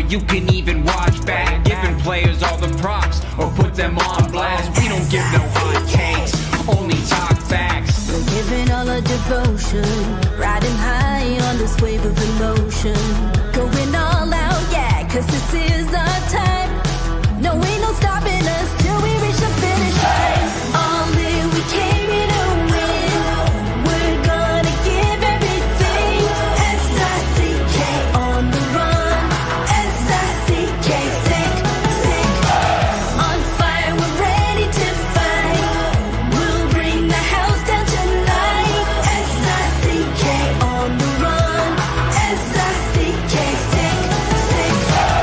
you can even watch back. Giving players all the props or put them on blast. We don't give no hot takes, only talk facts. We're giving all our devotion, riding high on this wave of emotion. Going all out, yeah, cause this is our time. No, ain't no stopping us till we reach the finish line. All in, we came here to win. We're gonna give everything. S-I-C-K on the run. S-I-C-K, sick, sick. On fire, we're ready to fight. We'll bring the house down tonight. S-I-C-K on the run. S-I-C-K, sick, sick.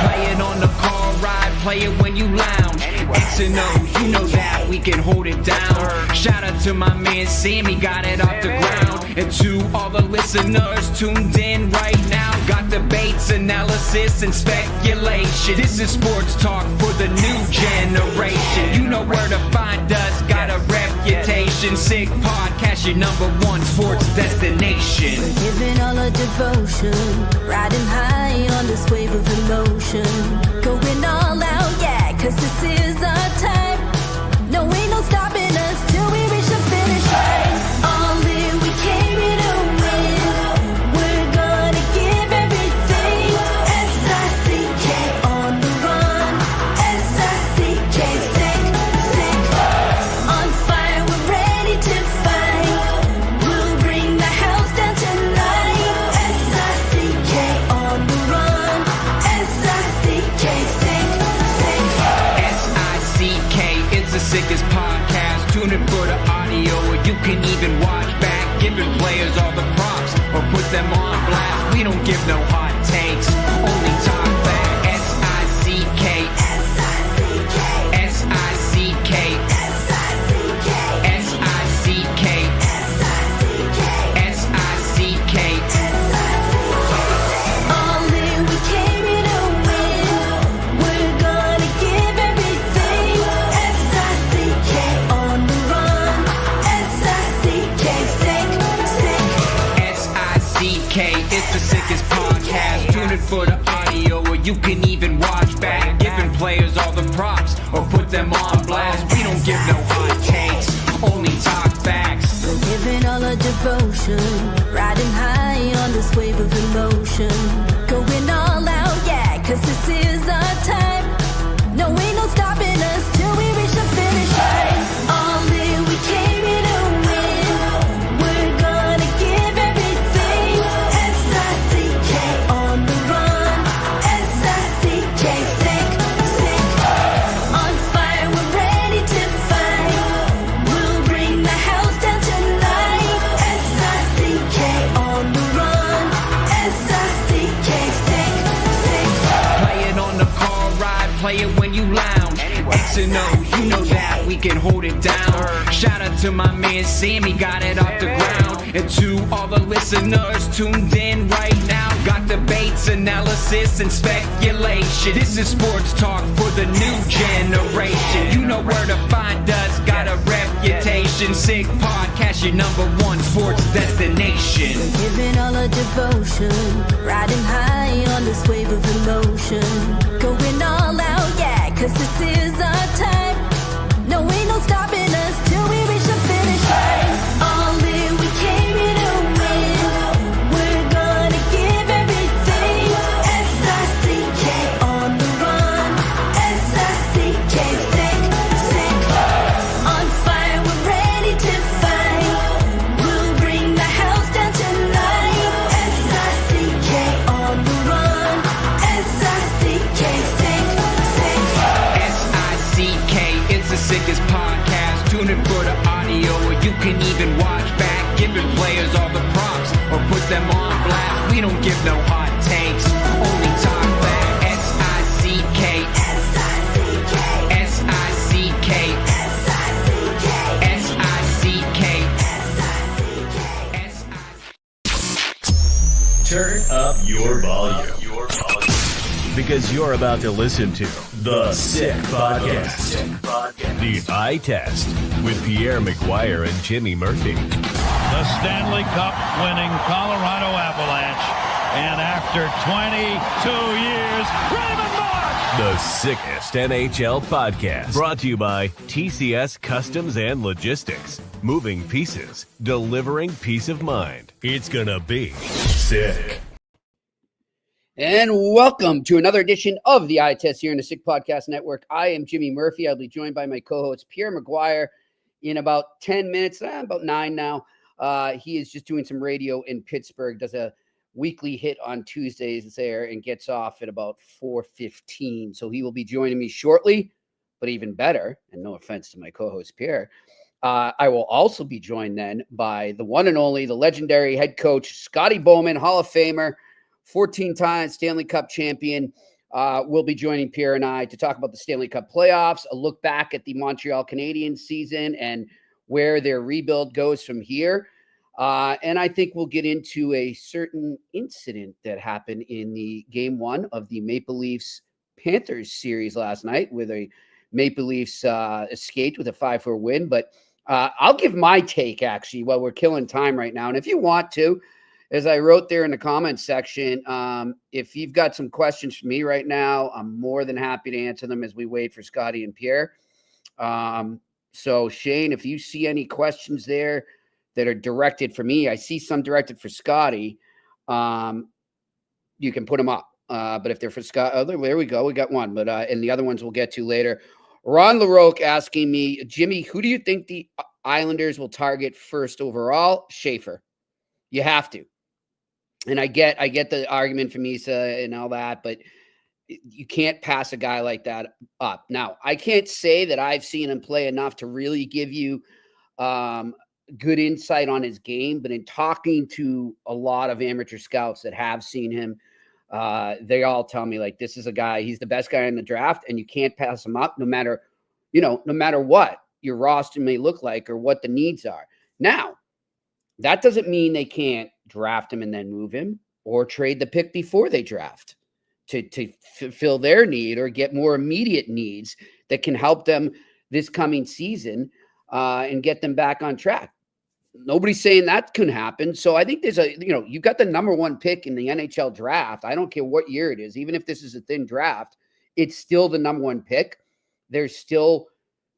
Play it on the car ride, play it when you lounge. X and O, you know that we can hold it down. Shout out to my man Sammy, got it off the ground. And to all the listeners tuned in right now, got debates, analysis, and speculation. This is sports talk for the new generation. You know where to find us, got a reputation. Sick Podcast, your #1 sports destination. We're giving all our devotion, riding high on this wave of emotion. Going all out, yeah, cause this is our time. No, ain't no stopping us till we reach the finish line. All in, we came here to win. We're gonna give everything. S-I-C-K on the run. S-I-C-K, sick, sick. On fire, we're ready to fight. We'll bring the house down tonight. S-I-C-K on the run. S-I-C-K, sick, sick. S-I-C-K, it's the sickest podcast. Tune in for the audio, or you can even watch back. Giving players all the props or put them on blast. We don't give no hot takes, only talk back. S-I-C-K, S-I-C-K, S-I-C-K, S-I-C-K, S-I-C-K, S-I-C-K, S-I-C-K. all in, we came here to win. We're gonna give everything. S-I-C-K on the run. S-I-C-K, sick, sick. S-I-C-K, it's the sickest podcast. Tune in for the audio, or you can even watch back. Giving players all the props or put them on blast. We don't give no hot takes, only talk facts. We're giving all our devotion, riding high on this wave of emotion. Going all out, yeah, cause this is our time. No, ain't no stopping us till we reach the finish line. All in, we came here to win. We're gonna give everything. S-I-C-K on the run. S-I-C-K, sick, sick. On fire, we're ready to fight. We'll bring the house down tonight. S-I-C-K on the run. S-I-C-K, sick, sick. Play it on the car ride, play it when you lounge. X and O, you know that we can hold it down. Shout out to my man Sammy, got it off the ground. And to all the listeners tuned in right now, got debates, analysis, and speculation. This is sports talk for the new generation. You know where to find us, got a reputation. Sick Podcast, your #1 sports destination. We're giving all our devotion, riding high on this wave of emotion. Going all out, yeah, cause this is our time. No, ain't no stopping us till we reach the finish line. All in, we came here to win. We're gonna give everything. S-I-C-K on the run. S-I-C-K, sick, sick. On fire, we're ready to fight. We'll bring the house down tonight. S-I-C-K on the run. S-I-C-K, sick, sick. S-I-C-K, it's the sickest podcast. Tune in for the audio, or you can even watch back. Giving players all the props or put them on blast. We don't give no hot takes, only talk back. S-I-C-K, S-I-C-K, S-I-C-K, S-I-C-K, S-I-C-K, S-I-C-K. Turn up your volume. Because you're about to listen to The Sick Podcast. The Eye Test with Pierre, McGuire, and Jimmy Murphy. The Stanley Cup winning Colorado Avalanche And after 22 years, Raymond Mark! The sickest NHL podcast. Brought to you by TCS Customs and Logistics. Moving pieces, delivering peace of mind. It's gonna be sick. And welcome to another edition of the Eye Test here in the Sick Podcast Network. I am Jimmy Murphy. I'll be joined by my co-host Pierre McGuire in about 10 minutes, about 9 now. He is just doing some radio in Pittsburgh, does a weekly hit on Tuesdays there and gets off at about 4:15. So he will be joining me shortly, but even better, and no offense to my co-host Pierre, I will also be joined then by the one and only, the legendary head coach, Scotty Bowman, Hall of Famer, 14-time Stanley Cup champion. Will be joining Pierre and I to talk about the Stanley Cup playoffs, a look back at the Montreal Canadiens season and where their rebuild goes from here. And I think we'll get into a certain incident that happened in the game one of the Maple Leafs Panthers series last night, where the Maple Leafs escaped with a 5-4 win. But I'll give my take, actually, while we're killing time right now. And if you want to, as I wrote there in the comments section, if you've got some questions for me right now, I'm more than happy to answer them as we wait for Scotty and Pierre. So, Shane, if you see any questions there that are directed for me, I see some directed for Scotty. You can put them up. But if they're for Scott, oh, there we go. We got one. But and the other ones we'll get to later. Ron LaRoque asking me, Jimmy, who do you think the Islanders will target first overall? Schaefer. You have to. And I get the argument from Misa and all that, but you can't pass a guy like that up. Now, I can't say that I've seen him play enough to really give you good insight on his game, but in talking to a lot of amateur scouts that have seen him, they all tell me, like, this is a guy, he's the best guy in the draft, and you can't pass him up no matter what your roster may look like or what the needs are. Now, that doesn't mean they can't draft him and then move him or trade the pick before they draft to fulfill their need or get more immediate needs that can help them this coming season and get them back on track. Nobody's saying that can happen. So I think there's you've got the number one pick in the NHL draft. I don't care what year it is. Even if this is a thin draft, it's still the number one pick. There's still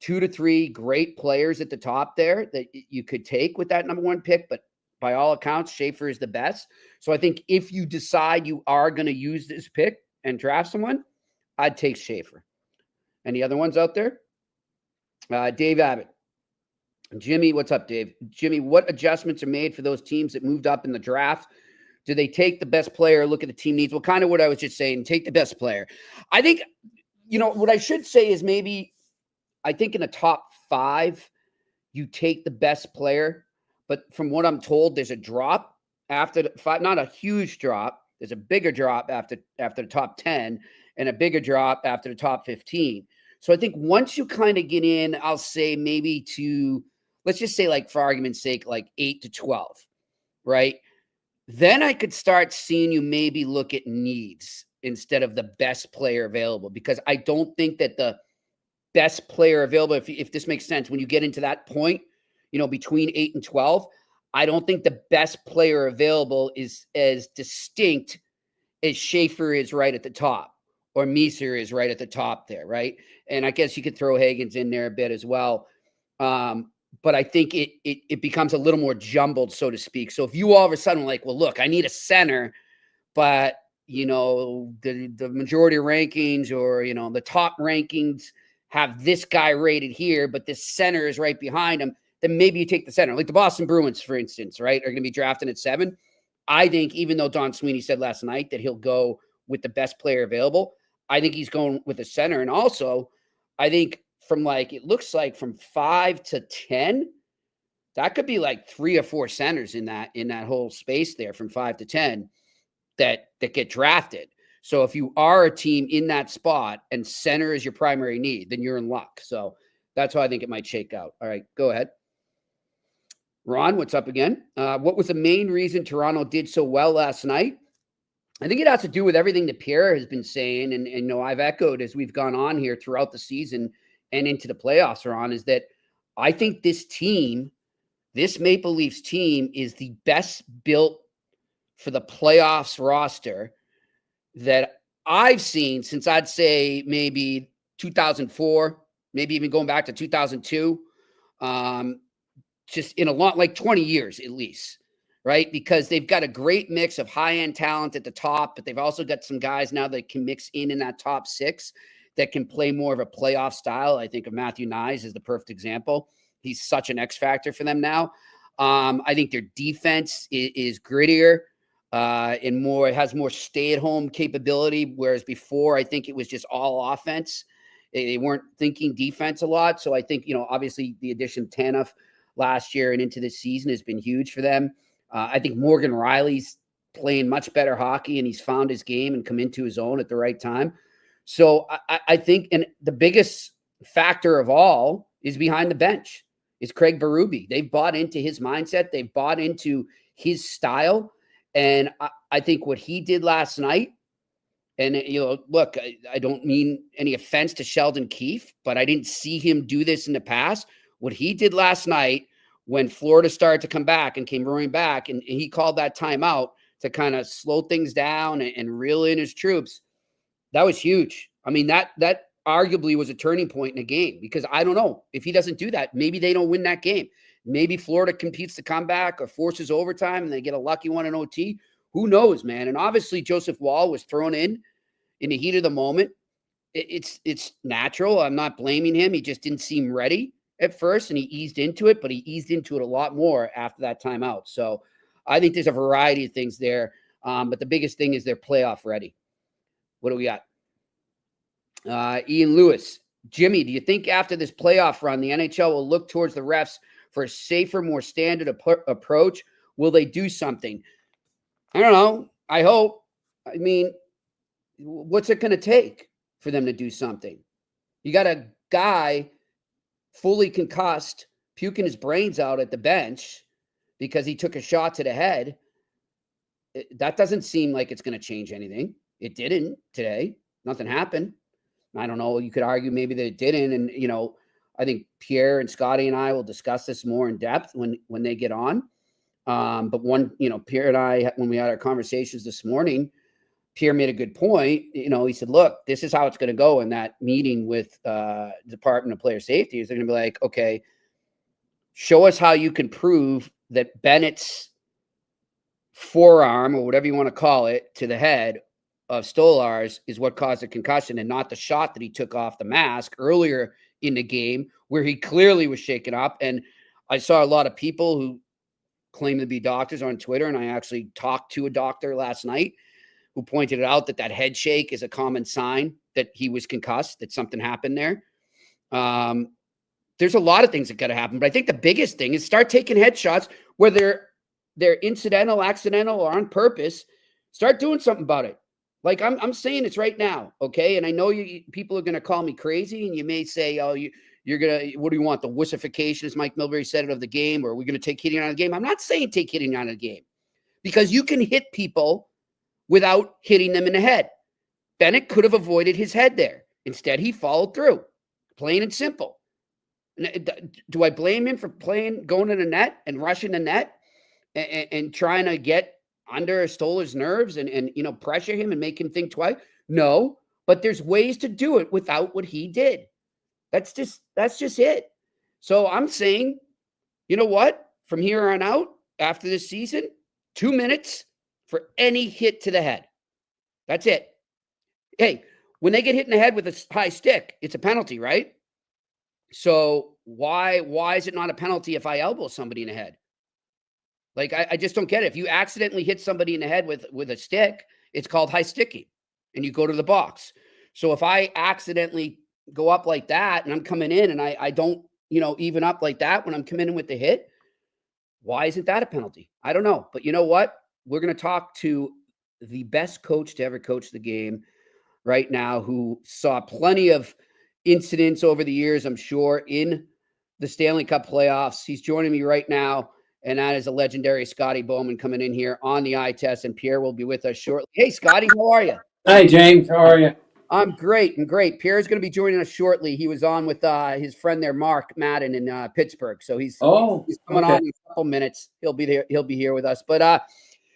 2 to 3 great players at the top there that you could take with that number one pick, but by all accounts, Schaefer is the best. So I think if you decide you are going to use this pick and draft someone, I'd take Schaefer. Any other ones out there? Dave Abbott. Jimmy, what's up, Dave? Jimmy, what adjustments are made for those teams that moved up in the draft? Do they take the best player, look at the team needs? Well, kind of what I was just saying, take the best player. I think, what I should say is maybe, I think in the top 5, you take the best player. But from what I'm told, there's a drop after the 5, not a huge drop. There's a bigger drop after the top 10 and a bigger drop after the top 15. So I think once you kind of get in, I'll say maybe to, let's just say, like, for argument's sake, like 8 to 12, right? Then I could start seeing you maybe look at needs instead of the best player available, because I don't think that the best player available, if this makes sense, when you get into that point, between 8 and 12, I don't think the best player available is as distinct as Schaefer is right at the top, or Mieser is right at the top there, right? And I guess you could throw Hagens in there a bit as well. But I think it becomes a little more jumbled, so to speak. So if you all of a sudden like, well, look, I need a center, but the majority of rankings or the top rankings have this guy rated here, but this center is right behind him, then maybe you take the center. Like the Boston Bruins, for instance, right, are going to be drafting at 7. I think, even though Don Sweeney said last night that he'll go with the best player available, I think he's going with the center. And also, I think it looks like from 5 to 10, that could be like 3 or 4 centers in that whole space there from 5 to 10 that get drafted. So if you are a team in that spot and center is your primary need, then you're in luck. So that's how I think it might shake out. All right, go ahead. Ron, what's up again? What was the main reason Toronto did so well last night? I think it has to do with everything that Pierre has been saying, and I've echoed as we've gone on here throughout the season and into the playoffs, Ron, is that I think this Maple Leafs team is the best built for the playoffs roster that I've seen since I'd say maybe 2004, maybe even going back to 2002, just in a lot, like 20 years at least, right? Because they've got a great mix of high-end talent at the top, but they've also got some guys now that can mix in that top six that can play more of a playoff style. I think of Matthew Nyes as the perfect example. He's such an X factor for them now. I think their defense is grittier and more, it has more stay-at-home capability, whereas before I think it was just all offense. They weren't thinking defense a lot. So I think, obviously the addition of Tanev last year and into this season has been huge for them. I think Morgan Riley's playing much better hockey, and he's found his game and come into his own at the right time. So I think, and the biggest factor of all is behind the bench. Is Craig Berube. They've bought into his mindset. They've bought into his style. And I think what he did last night, and, look, I don't mean any offense to Sheldon Keefe, but I didn't see him do this in the past. What he did last night when Florida started to come back and came roaring back, and he called that timeout to kind of slow things down and reel in his troops, that was huge. I mean, that arguably was a turning point in the game, because I don't know if he doesn't do that, maybe they don't win that game. Maybe Florida competes to come back or forces overtime and they get a lucky one in OT. Who knows, man? And obviously Joseph Wall was thrown in the heat of the moment. It's natural. I'm not blaming him. He just didn't seem ready at first, and he eased into it, but he eased into it a lot more after that timeout. So I think there's a variety of things there. But the biggest thing is they're playoff ready. What do we got? Ian Lewis. Jimmy, do you think after this playoff run, the NHL will look towards the refs for a safer, more standard approach? Will they do something? I don't know. I hope. I mean, what's it going to take for them to do something? You got a guy fully concussed, puking his brains out at the bench because he took a shot to the head. That doesn't seem like it's going to change anything. It didn't today. Nothing happened. I don't know. You could argue maybe that it didn't. And, I think Pierre and Scotty and I will discuss this more in depth when they get on. But Pierre and I, when we had our conversations this morning, Pierre made a good point. He said, look, this is how it's going to go in that meeting with Department of Player Safety. Is they're going to be like, okay, show us how you can prove that Bennett's forearm, or whatever you want to call it, to the head of Stolarz is what caused the concussion, and not the shot that he took off the mask earlier in the game where he clearly was shaken up. And I saw a lot of people who claim to be doctors on Twitter, and I actually talked to a doctor last night who pointed out that head shake is a common sign that he was concussed, that something happened there. There's a lot of things that got to happen, but I think the biggest thing is start taking headshots, whether they're incidental, accidental, or on purpose. Start doing something about it. Like I'm saying it's right now, okay? And I know people are going to call me crazy, and you may say, oh, you're going to, what do you want, the wussification, as Mike Milbury said it, of the game, or are we going to take hitting out of the game? I'm not saying take hitting out of the game, because you can hit people without hitting them in the head. Bennett could have avoided his head there. Instead, he followed through, plain and simple. Do I blame him for going to the net and rushing the net and trying to get under Stolar's nerves and pressure him and make him think twice? No, but there's ways to do it without what he did. That's just it. So I'm saying, you know what? From here on out, after this season, 2 minutes for any hit to the head. That's it. Hey, when they get hit in the head with a high stick, it's a penalty, right? So why is it not a penalty if I elbow somebody in the head? Like, I just don't get it. If you accidentally hit somebody in the head with a stick, it's called high sticking, and you go to the box. So if I accidentally go up like that and I'm coming in and I don't, even up like that when I'm coming in with the hit, why isn't that a penalty? I don't know. But you know what? We're going to talk to the best coach to ever coach the game right now, who saw plenty of incidents over the years, I'm sure, in the Stanley Cup playoffs. He's joining me right now, and that is a legendary Scotty Bowman coming in here on the eye test, and Pierre will be with us shortly. Hey, Scotty, how are you? Hi, James. How are you? I'm great. Pierre's going to be joining us shortly. He was on with his friend there, Mark Madden, in Pittsburgh. So he's coming on in a couple minutes. He'll be there. He'll be here with us. But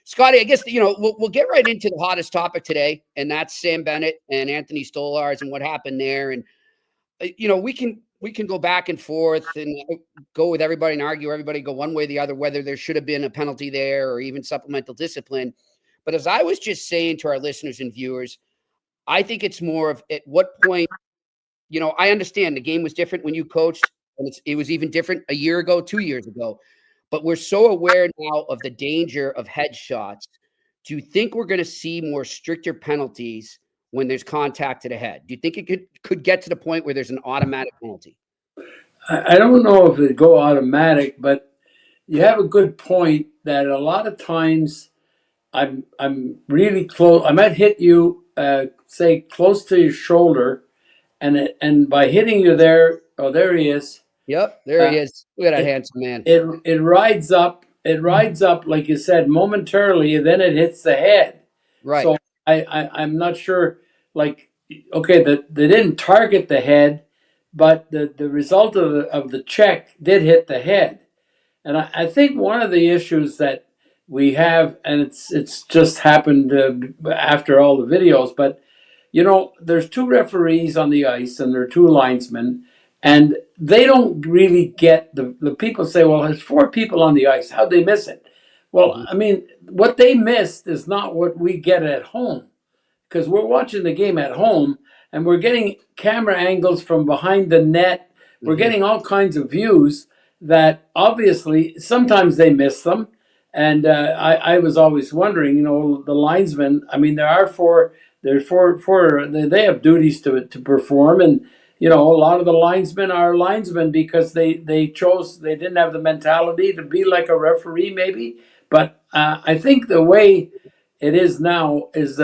Scotty, I guess, we'll get right into the hottest topic today, and that's Sam Bennett and Anthony Stolarz and what happened there. And, we can go back and forth and go with everybody and argue, everybody go one way or the other, whether there should have been a penalty there or even supplemental discipline. But as I was just saying to our listeners and viewers, I think it's more of at what point, I understand the game was different when you coached, and it was even different a year ago, 2 years ago. But we're so aware now of the danger of headshots. Do you think we're going to see more stricter penalties when there's contact to the head? Do you think it could get to the point where there's an automatic penalty? I don't know if it'd go automatic, but you have a good point that a lot of times I'm really close. I might hit you, say, close to your shoulder, and by hitting you there, oh, there he is. Yep, there he is. Look at that handsome man. It rides up. It rides up, like you said, momentarily, and then it hits the head. Right. So I'm not sure. Like, okay, they didn't target the head, but the result of the check did hit the head. And I think one of the issues that we have, and it's just happened after all the videos, but there's two referees on the ice and there are two linesmen. And they don't really get the people say, well, there's 4 people on the ice. How'd they miss it? Well, I mean, what they missed is not what we get at home, because we're watching the game at home and we're getting camera angles from behind the net. We're getting all kinds of views that obviously sometimes they miss them. And I was always wondering, the linesmen, I mean, there's four, they have duties to perform. And a lot of the linesmen are linesmen because they didn't have the mentality to be like a referee maybe. But I think the way it is now is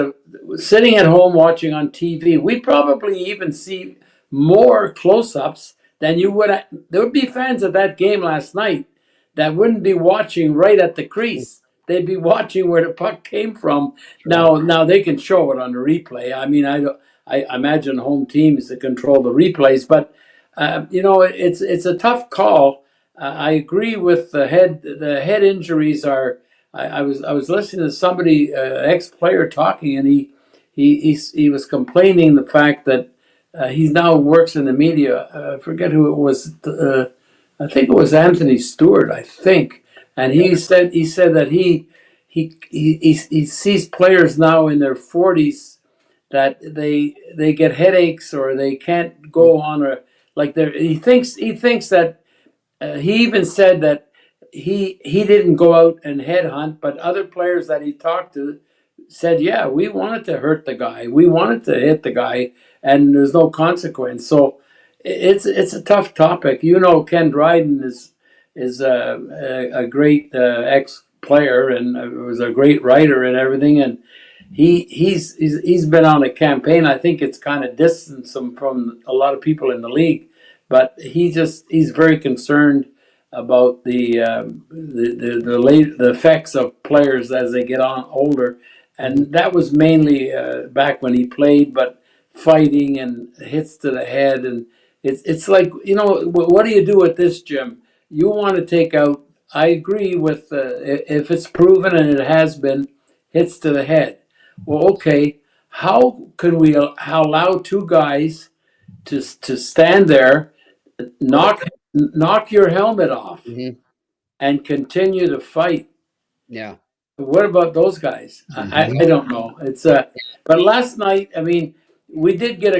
sitting at home watching on TV, we probably even see more close-ups than you would. There would be fans at that game last night that wouldn't be watching right at the crease. They'd be watching where the puck came from. Sure. Now they can show it on the replay. I mean, I imagine home teams that control the replays, but it's a tough call. I agree with the head injuries are. I was listening to somebody, ex-player, talking, and he was complaining the fact that he now works in the media. I forget who it was. I think it was Anthony Stewart. I think, and he said that he sees players now in their 40s that they get headaches or they can't go on he thinks that he even said that he didn't go out and headhunt, but other players that he talked to said, yeah, we wanted to hurt the guy, we wanted to hit the guy, and there's no consequence. So it's a tough topic. Ken Dryden is a great ex-player and was a great writer and everything, and he's been on a campaign. I think it's kind of distanced him from a lot of people in the league, but he's very concerned about the effects of players as they get on older, and that was mainly back when he played, but fighting and hits to the head, and it's like, what do you do with this, Jim? You want to take out. I agree with if it's proven, and it has been, hits to the head. Well, okay, how can we allow 2 guys to stand there, knock your helmet off, and continue to fight? Yeah. What about those guys? I don't know. It's but last night, I mean, we did get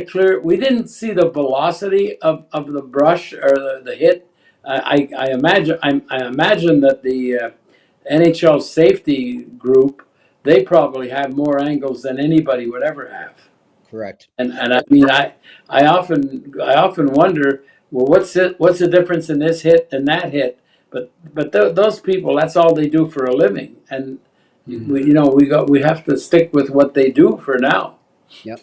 we didn't see the velocity of the brush or the hit. I imagine that the NHL safety group, they probably have more angles than anybody would ever have. Correct. And I mean, I often wonder, well, what's the difference in this hit and that hit? But those people, that's all they do for a living, and we have to stick with what they do for now. Yep.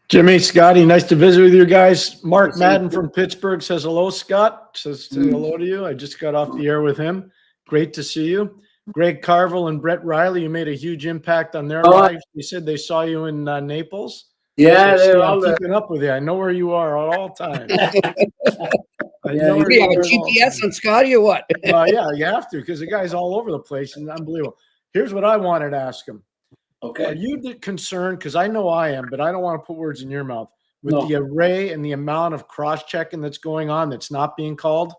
Jimmy, Scotty, nice to visit with you guys. Mark Madden from Pittsburgh says hello, Scott. Says hello to you. I just got off the air with him. Great to see you. Greg Carville and Brett Riley, you made a huge impact on their lives. You said they saw you in Naples. Yeah, so they're all keeping up with you. I know where you are at all times. You have a GPS on Scotty or what? Yeah, you have to, because the guy's all over the place and unbelievable. Here's what I wanted to ask him. Are Okay. you concerned? Because I know I am, but I don't want to put words in your mouth. With No. the array and the amount of cross-checking that's going on that's not being called?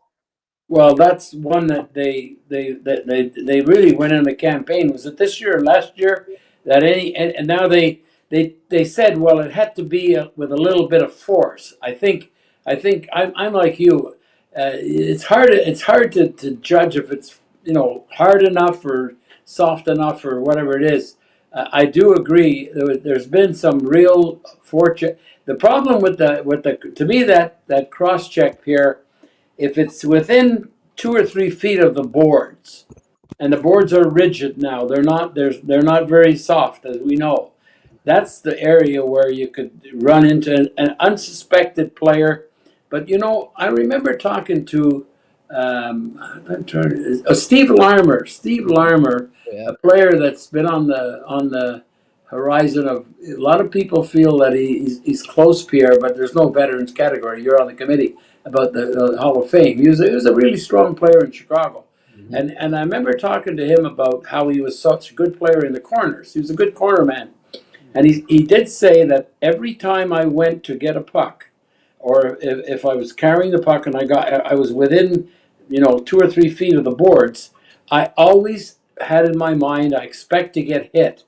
Well, that's one that they really went in the campaign. Was it this year or last year? That and now they said, well, it had to be with a little bit of force. I think I'm like you. It's hard to judge if it's hard enough or soft enough or whatever it is. I do agree. There's been some real fortune. The problem with the to me that cross check, Pierre, if it's within 2 or 3 feet of the boards, and the boards are rigid now, they're not very soft, as we know. That's the area where you could run into an unsuspected player. But I remember talking to Steve Larmer. Steve Larmer, Yeah. a player that's been on the horizon of a lot of people feel that he's close, Pierre, but there's no veterans category. You're on the committee about the Hall of Fame. He was a really strong player in Chicago. Mm-hmm. And I remember talking to him about how he was such a good player in the corners. He was a good corner man. And he did say that every time I went to get a puck, or if I was carrying the puck and I was within 2 or 3 feet of the boards, I always had in my mind I expect to get hit.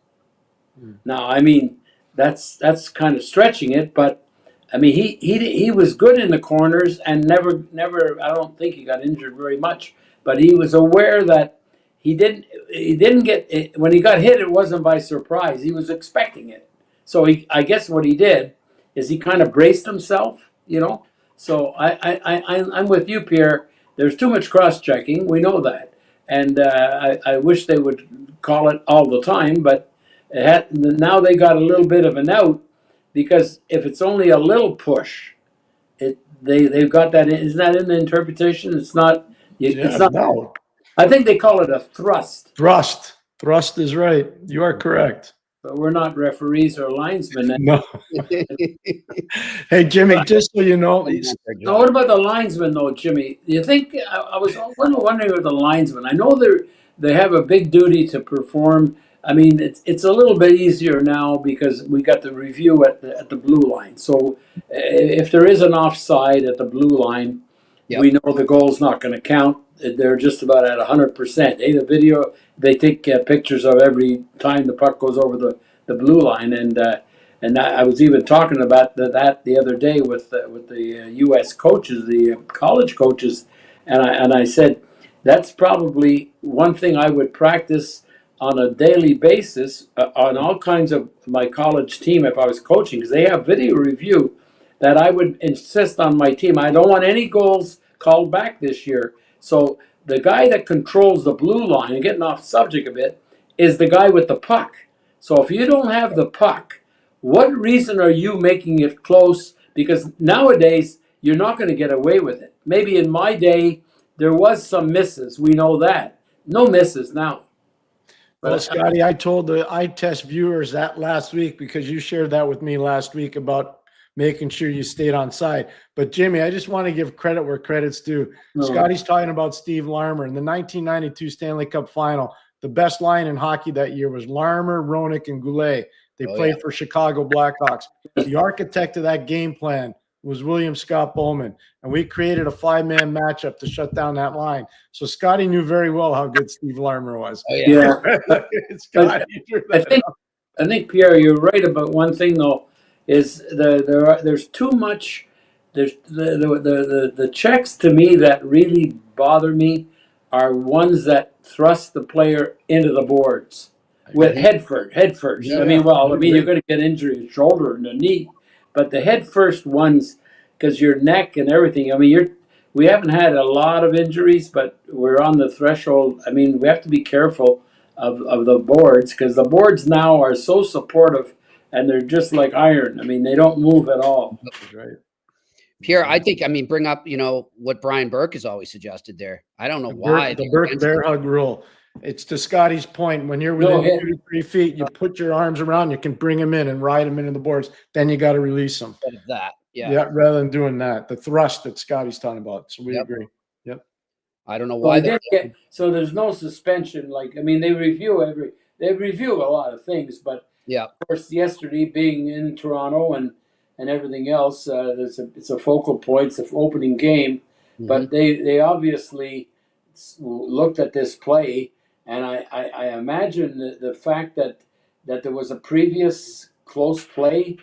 Now, I mean, that's kind of stretching it, but I mean, he was good in the corners and never. I don't think he got injured very much, but he was aware that he didn't get it. When he got hit, it wasn't by surprise. He was expecting it. So I guess what he did is he kind of braced himself, So I'm with you, Pierre. There's too much cross-checking. We know that, and I wish they would call it all the time, but now they got a little bit of an out, because if it's only a little push, they've got that. Isn't that in the interpretation? It's not. It's not. No. I think they call it a thrust. Thrust is right. You are correct. But we're not referees or linesmen. No. Hey, Jimmy, just so you know. Now, what about the linesmen, though, Jimmy? Do you think I was wondering with the linesmen? I know they have a big duty to perform. I mean, it's a little bit easier now because we got the review at the blue line. So if there is an offside at the blue line, we know the goal's not going to count. They're just about at 100%. The video, they take pictures of every time the puck goes over the blue line, and I was even talking about that the other day with the U.S. coaches, the college coaches, and I said that's probably one thing I would practice on a daily basis on all kinds of my college team if I was coaching, because they have video review, that I would insist on my team. I don't want any goals called back this year. So the guy that controls the blue line, and getting off subject a bit, is the guy with the puck. So if you don't have the puck, what reason are you making it close? Because nowadays, you're not going to get away with it. Maybe in my day, there was some misses. We know that. No misses now. Well, Scotty, I told the eye test viewers that last week because you shared that with me last week about making sure you stayed on side. But Jimmy, I just want to give credit where credit's due. Scotty's talking about Steve Larmer in the 1992 Stanley Cup Final. The best line in hockey that year was Larmer, Roenick, and Goulet. They played for Chicago Blackhawks. The architect of that game plan was William Scott Bowman, and we created a 5-man matchup to shut down that line. So Scotty knew very well how good Steve Larmer was. Scotty, I think Pierre, you're right about one thing though. Is there's too much. There's the checks to me that really bother me are ones that thrust the player into the boards with head first. I mean, you're going to get injury in the shoulder and the knee, but the head first ones, because your neck and everything. I mean, we haven't had a lot of injuries, but we're on the threshold. I mean, we have to be careful of the boards, because the boards now are so supportive. And they're just like iron. I mean, they don't move at all. That's right. Pierre, bring up, what Brian Burke has always suggested there. I don't know why. The Burke bear hug rule. It's to Scotty's point. When you're within 2 to 3 feet, you put your arms around, you can bring him in and ride him into the boards. Then you got to release him. That, rather than doing that. The thrust that Scotty's talking about. So we agree. Yep. I don't know So why they didn't get. So there's no suspension. Like, I mean, they review a lot of things, but yeah. of course, yesterday being in Toronto and everything else, it's a focal point. It's an opening game, but they obviously looked at this play, and I imagine the fact that there was a previous close play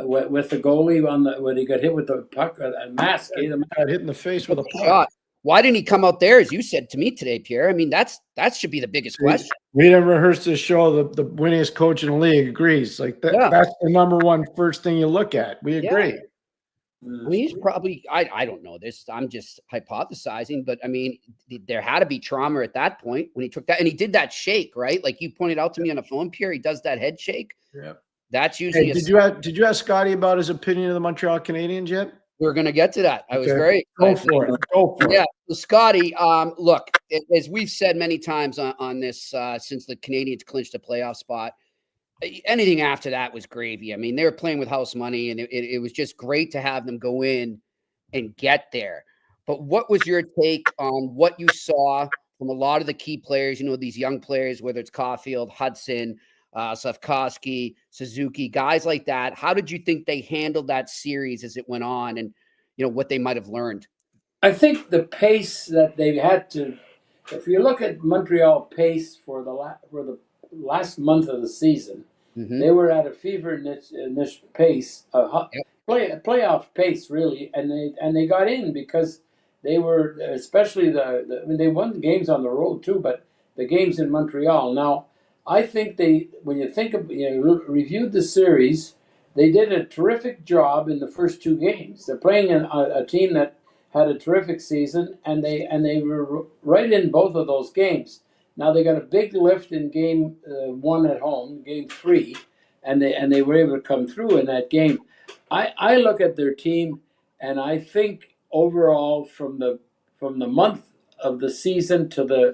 with the goalie when he got hit with the puck, a mask. Got hit in the face with a puck. Shot. Why didn't he come out there, as you said to me today, Pierre? I mean, that should be the biggest question. We didn't rehearse this show. The winningest coach in the league agrees. Like that's the number one first thing you look at. We agree. Yeah. I mean, he's probably, I don't know this. I'm just hypothesizing, but I mean, there had to be trauma at that point when he took that, and he did that shake, right? Like you pointed out to me on the phone, Pierre, he does that head shake. Yeah. That's usually. Hey, did you ask Scotty about his opinion of the Montreal Canadiens yet? We're going to get to that. I was very excited. Go for it. Yeah. So Scotty, look, as we've said many times on this, since the Canadiens clinched a playoff spot, anything after that was gravy. I mean, they were playing with house money, and it was just great to have them go in and get there. But what was your take on what you saw from a lot of the key players, these young players, whether it's Caulfield, Hudson, Slavkovsky, Suzuki, guys like that? How did you think they handled that series as it went on, and what they might have learned? I think the pace that they had to, if you look at Montreal pace for the last month of the season, they were at a fever in this pace, playoff pace really, and they got in because they were, especially I mean, they won games on the road too, but the games in Montreal. Now, I think when you think of, reviewed the series, they did a terrific job in the first two games. They're playing a team that had a terrific season, and they were right in both of those games. Now they got a big lift in game 1 at home, game 3, and they were able to come through in that game. I look at their team, and I think overall from the month of the season to the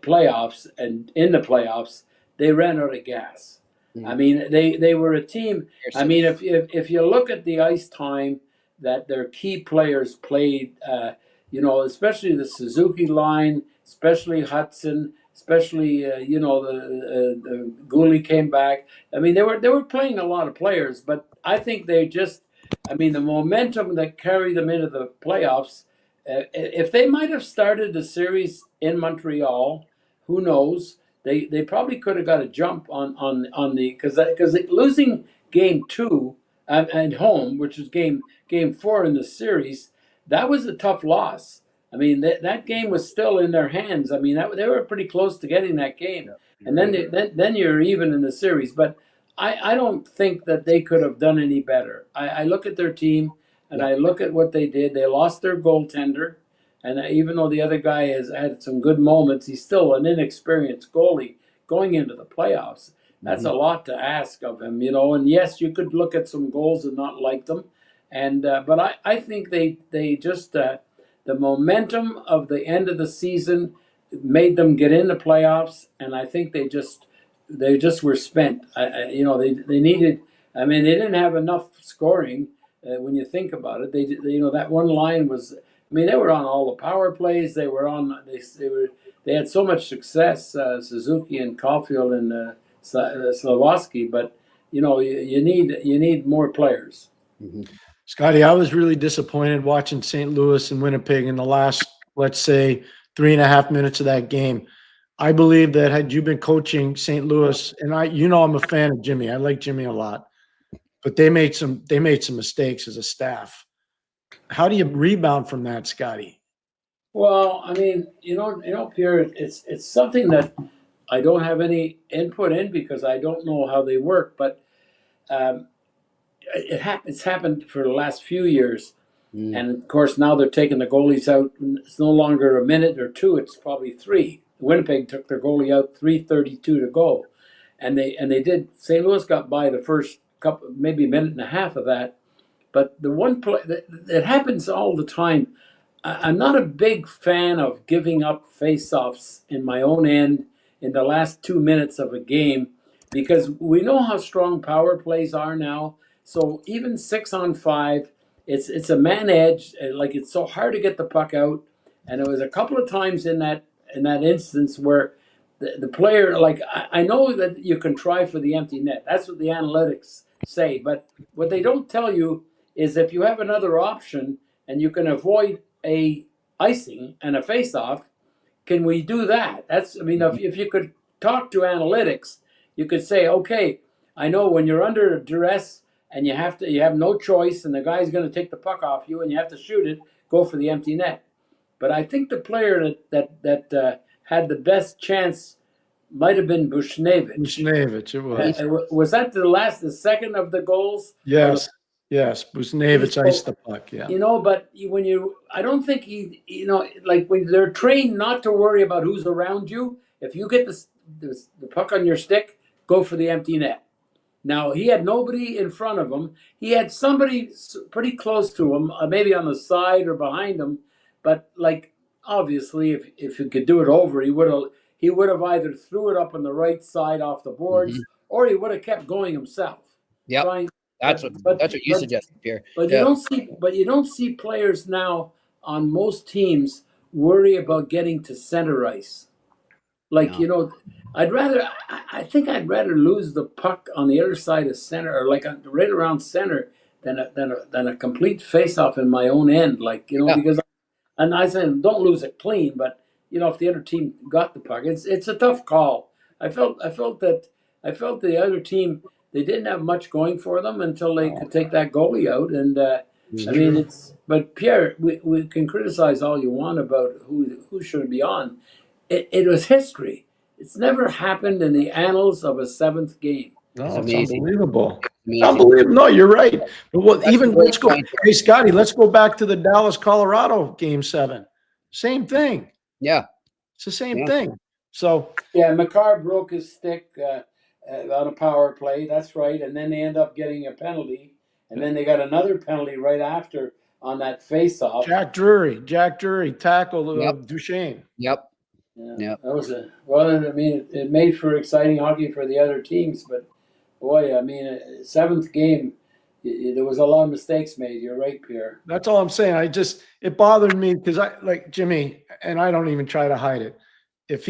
playoffs, and in the playoffs, they ran out of gas. I mean, they were a team. I mean, if you look at the ice time that their key players played, especially the Suzuki line, especially Hudson, especially the Gooley came back. I mean, they were playing a lot of players, but I think the momentum that carried them into the playoffs. If they might have started the series in Montreal, who knows? They probably could have got a jump on the because losing game 2 at home, which was game 4 in the series, that was a tough loss. I mean, that game was still in their hands. I mean, they were pretty close to getting that game, and then you're even in the series. But I don't think that they could have done any better. I look at their team, and I look at what they did. They lost their goaltender, and even though the other guy has had some good moments, he's still an inexperienced goalie going into the playoffs. That's a lot to ask of him, And yes, you could look at some goals and not like them, but I think they just the momentum of the end of the season made them get in the playoffs, and I think they just were spent. They needed. I mean, they didn't have enough scoring when you think about it. They that one line was. I mean, they were on all the power plays. They were on. They had so much success, Suzuki and Caulfield and Slavkovsky. But you need more players. Scotty, I was really disappointed watching St. Louis and Winnipeg in the last, let's say, 3.5 minutes of that game. I believe that had you been coaching St. Louis, and I'm a fan of Jimmy. I like Jimmy a lot, but they made some mistakes as a staff. How do you rebound from that, Scotty? Well, I mean, Pierre, it's something that I don't have any input in because I don't know how they work, but it's happened for the last few years. And of course, now they're taking the goalies out. It's no longer a minute or two, it's probably 3. Winnipeg took their goalie out 3:32 to go. And they did. St. Louis got by the first couple, maybe a minute and a half of that. But the one play that happens all the time, I'm not a big fan of giving up face-offs in my own end in the last 2 minutes of a game because we know how strong power plays are now. So even 6-on-5, it's a man edge. Like, it's so hard to get the puck out. And it was a couple of times in that instance where the player, like, I know that you can try for the empty net. That's what the analytics say. But what they don't tell you is if you have another option and you can avoid a icing and a face-off, can we do that? That's, I mean, if you could talk to analytics, you could say, okay, I know when you're under duress and you have no choice and the guy's going to take the puck off you and you have to shoot it, go for the empty net. But I think the player that had the best chance might have been Buchnevich. Buchnevich, it was. Was that the second of the goals? Yes. Yes, Buchnevich iced the puck, yeah. You know, but I don't think like when they're trained not to worry about who's around you, if you get the puck on your stick, go for the empty net. Now, he had nobody in front of him. He had somebody pretty close to him, maybe on the side or behind him, but like, obviously, if he could do it over, he would have either threw it up on the right side off the boards, or he would have kept going himself. Yeah. That's what you suggested, Pierre. But you don't see players now on most teams worry about getting to center ice. Like, I think I'd rather lose the puck on the other side of center, or like right around center, than a complete face-off in my own end. Like, because, and I said don't lose it clean, but if the other team got the puck, it's a tough call. I felt the other team, they didn't have much going for them until they could take that goalie out. And I mean, but Pierre, we can criticize all you want about who should be on. It was history. It's never happened in the annals of a seventh game. No, it's unbelievable. Unbelievable. No, you're right. But let's go. Hey, Scotty, let's go back to the Dallas, Colorado game 7. Same thing. Yeah. It's the same thing. So yeah, McGuire broke his stick on a power play. That's right. And then they end up getting a penalty. And then they got another penalty right after on that face-off. Jack Drury tackled Duchesne. Yep. Yeah, that was it made for exciting hockey for the other teams, but boy, I mean, seventh game, there was a lot of mistakes made. You're right, Pierre. That's all I'm saying. It bothered me because I like Jimmy, and I don't even try to hide it. If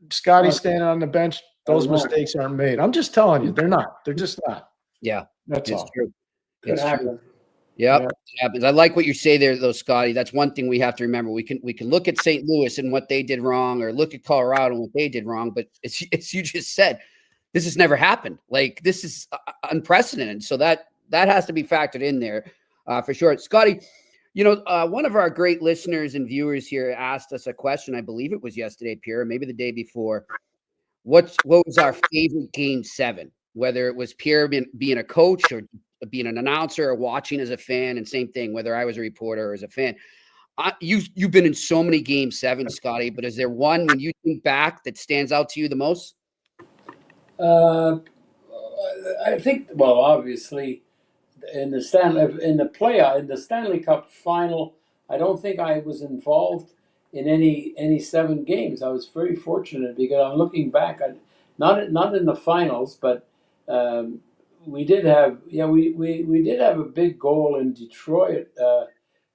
Scotty's standing on the bench, those mistakes aren't made. I'm just telling you, they're not. They're just not. Yeah, that's all. True. It's true. Yep, it happens. I like what you say there, though, Scotty. That's one thing we have to remember. We can look at St. Louis and what they did wrong, or look at Colorado and what they did wrong. But as you just said, this has never happened. Like, this is unprecedented. So that has to be factored in there for sure. Scotty, one of our great listeners and viewers here asked us a question. I believe it was yesterday, Pierre, maybe the day before. What was our favorite game 7? Whether it was Pierre being a coach or being an announcer or watching as a fan, and same thing, whether I was a reporter or as a fan. You've been in so many game 7, Scotty, but is there one when you think back that stands out to you the most? I think, well, obviously in the Stanley Cup final, I don't think I was involved in any 7 games. I was very fortunate because I'm looking back, not in the finals, but we did have we did have a big goal in Detroit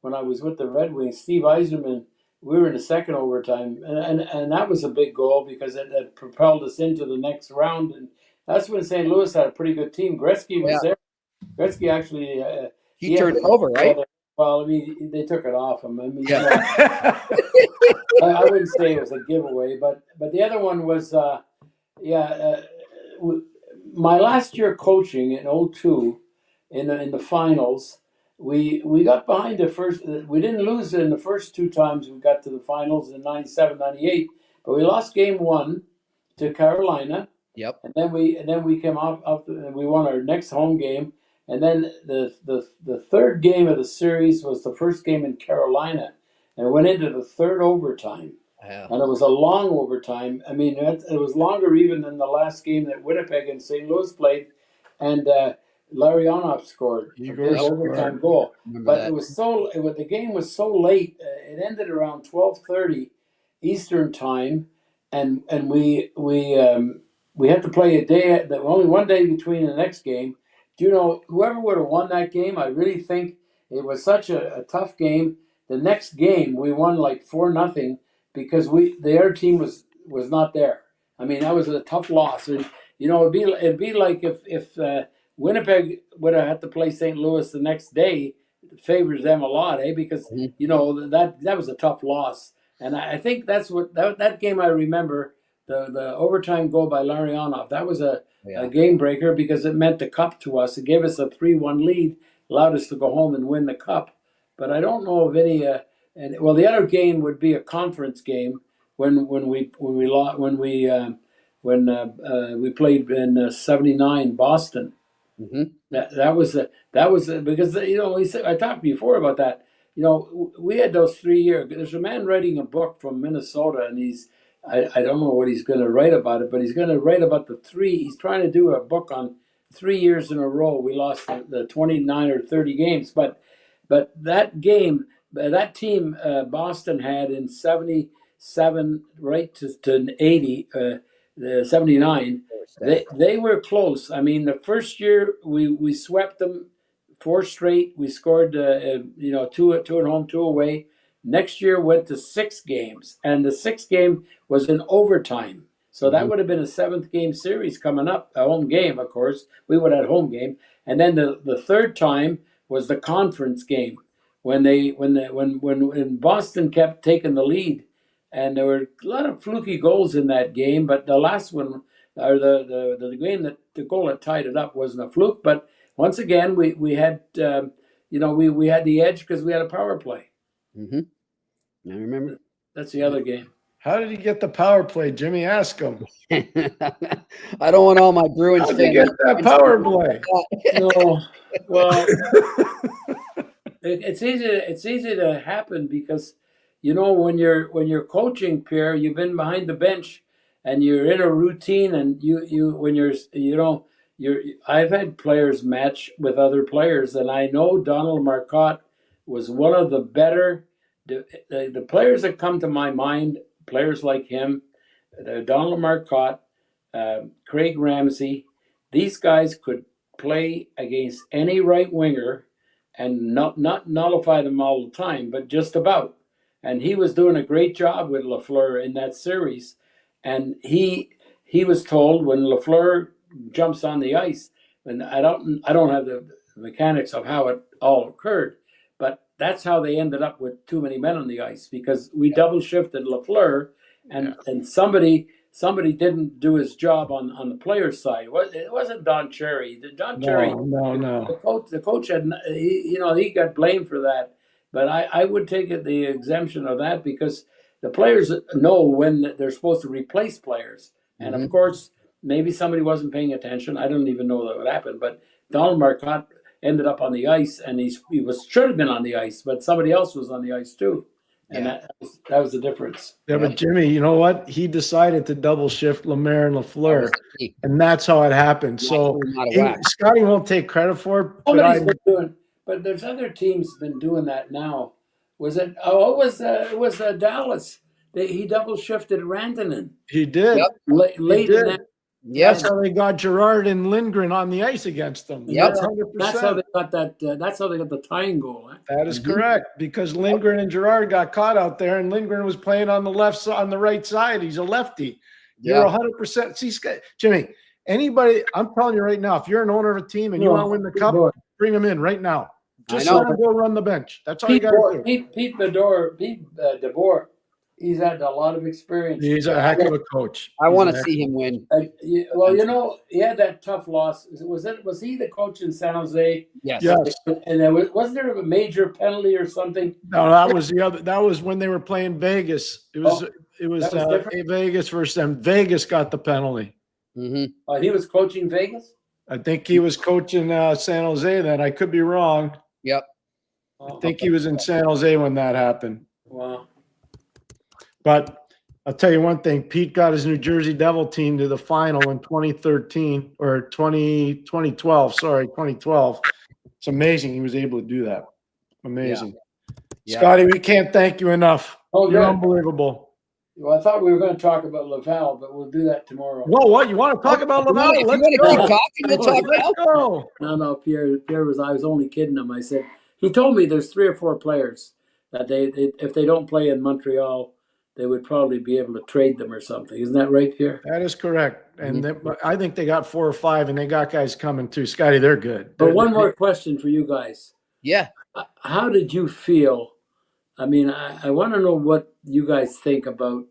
when I was with the Red Wings. Steve Yzerman, we were in the second overtime, and that was a big goal because it propelled us into the next round. And that's when St. Louis had a pretty good team. Gretzky was there. Gretzky actually he turned it over, right? Well, I mean, they took it off him. I mean, I wouldn't say it was a giveaway, but the other one was my last year coaching in 2002 in the finals. We got behind the first. We didn't lose in the first 2 times we got to the finals in 97, 98, but we lost game 1 to Carolina. Yep. And then we came up and we won our next home game. And then the third game of the series was the first game in Carolina, and it went into the third overtime. Yeah. And it was a long overtime. I mean, it was longer even than the last game that Winnipeg and St. Louis played. And Larionov scored a big overtime goal. But the game was so late. It ended around 12:30 Eastern time, and we had to play only one day between the next game. Do you know, whoever would have won that game, I really think it was such a tough game the next game we won like 4-0 because the other team was not there. I mean, that was a tough loss. And, it'd be like if Winnipeg would have had to play St. Louis the next day. It favors them a lot, because that was a tough loss. And I think that's what that game I remember. The overtime goal by Larionov, that was a game breaker because it meant the cup to us. It gave us a 3-1 lead, allowed us to go home and win the cup. But I don't know of any. The other game would be a conference game when we played in '79 Boston. Mm-hmm. That was because I talked before about that. We had those 3 years. There's a man writing a book from Minnesota, and I don't know what he's going to write about it, but he's going to write about he's trying to do a book on 3 years in a row. We lost the 29 or 30 games, but that game, that team Boston had in 77 right to 80, the 79, they were close. I mean, the first year we swept them 4 straight. We scored 2 at home, 2 away. Next year went to 6 games, and the 6th game was in overtime. So that would have been a 7th game series coming up, a home game, of course. We would have had home game, and then the third time was the conference game when Boston kept taking the lead, and there were a lot of fluky goals in that game. But the last one, or the game that the goal that tied it up, wasn't a fluke. But once again, we had we had the edge because we had a power play. Mm-hmm. I remember. That's the other game. How did he get the power play, Jimmy? Ask him. I don't want all my Bruins How did he get that power play? No, well, it's easy to happen because when you're coaching, Pierre, you've been behind the bench and you're in a routine, and I've had players match with other players, and I know Donald Marcotte was one of the better. The players that come to my mind, players like him, Donald Marcotte, Craig Ramsey, these guys could play against any right winger and not nullify them all the time, but just about. And he was doing a great job with Lafleur in that series. And he was told when Lafleur jumps on the ice, and I don't have the mechanics of how it all occurred, but that's how they ended up with too many men on the ice, because we double shifted Lafleur, and somebody didn't do his job on the player's side. It wasn't Don Cherry. Cherry. No. The coach had he got blamed for that, but I would take the exemption of that because the players know when they're supposed to replace players, and of course maybe somebody wasn't paying attention. I don't even know that would happen, but Donald Marcotte ended up on the ice, and he should have been on the ice, but somebody else was on the ice too, and that was the difference. Yeah, but Jimmy, you know what? He decided to double shift Lemaire and Lafleur, and that's how it happened. So Scotty won't take credit for it. But there's other teams been doing that now. Was it? Oh, it was Dallas. He double shifted Rantanen. He did. Yep. Late in that. That's how they got Gerard and Lindgren on the ice against them. Yep. That's how they got that. That's how they got the tying goal. Huh? That is correct, because Lindgren and Gerard got caught out there, and Lindgren was playing on the right side. He's a lefty. You're 100%. See, Jimmy, anybody, I'm telling you right now, if you're an owner of a team and you want to win the cup, bring him in right now. Just let him go run the bench. That's all you got to do. Pete DeBoer. He's had a lot of experience. He's a heck of a coach. I want to see him win. He had that tough loss. Was he the coach in San Jose? Yes. And wasn't there a major penalty or something? No, that was the other. That was when they were playing Vegas. It was Vegas versus them. Vegas got the penalty. Mm-hmm. He was coaching Vegas? I think he was coaching San Jose then. I could be wrong. Yep. I think he was in San Jose when that happened. Wow. But I'll tell you one thing. Pete got his New Jersey Devil team to the final in 2013 or 2012. Sorry, 2012. It's amazing he was able to do that. Amazing. Yeah. Scotty, we can't thank you enough. You're unbelievable. Well, I thought we were going to talk about Laval, but we'll do that tomorrow. Whoa, what? You want to talk about Laval? If you want to keep talking, we'll talk about it. No, Pierre I was only kidding him. I said, he told me there's 3 or 4 players that they if they don't play in Montreal, they would probably be able to trade them or something. Isn't that right, Pierre? That is correct. And I think they got 4 or 5, and they got guys coming too. Scotty, they're good. But one more question for you guys. Yeah. How did you feel? I mean, I want to know what you guys think about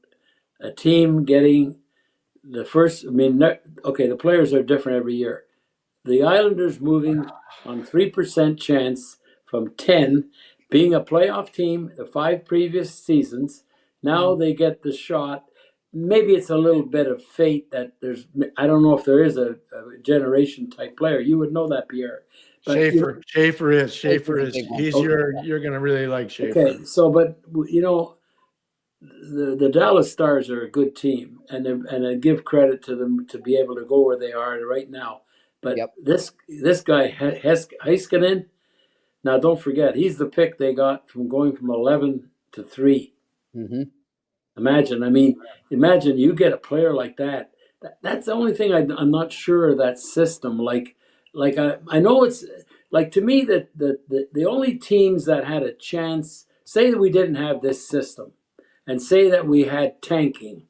a team getting the first. I mean, okay, the players are different every year. The Islanders moving on 3% chance from 10, being a playoff team the 5 previous seasons. Now they get the shot. Maybe it's a little bit of fate that there's. I don't know if there is a generation type player. You would know that, Pierre. But Schaefer is. He's Okay. you're going to really like Schaefer. Okay, so but you know, the Dallas Stars are a good team, and I give credit to them to be able to go where they are right now. But this guy Heiskanen, now don't forget he's the pick they got from going from 11 to 3. Mm-hmm. Imagine you get a player like that. That's the only thing I'm not sure of that system. Like I know it's like, to me, that the only teams that had a chance, say that we didn't have this system, and say that we had tanking.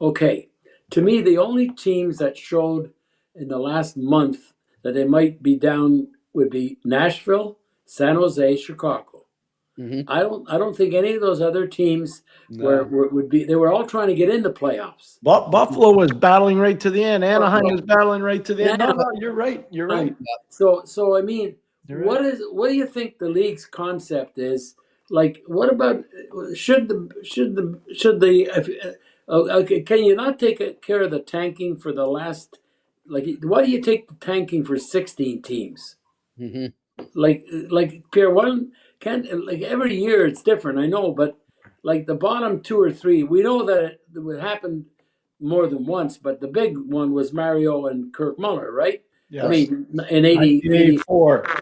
Okay, to me, the only teams that showed in the last month that they might be down would be Nashville, San Jose, Chicago. Mm-hmm. I don't think any of those other teams would be. They were all trying to get in the playoffs. Buffalo was battling right to the end. Anaheim was battling right to the end. Yeah. No, you're right. You're right. So I mean, You're what do you think the league's concept is? Like, what about should the okay, can you not take care of the tanking for the last? Like, why do you take the tanking for 16 teams? Mm-hmm. Like Pierre, one can't, like, every year it's different. I know, but like the bottom 2 or 3, we know that it would happen more than once. But the big one was Mario and Kirk Muller, right? Yes. I mean, in 84.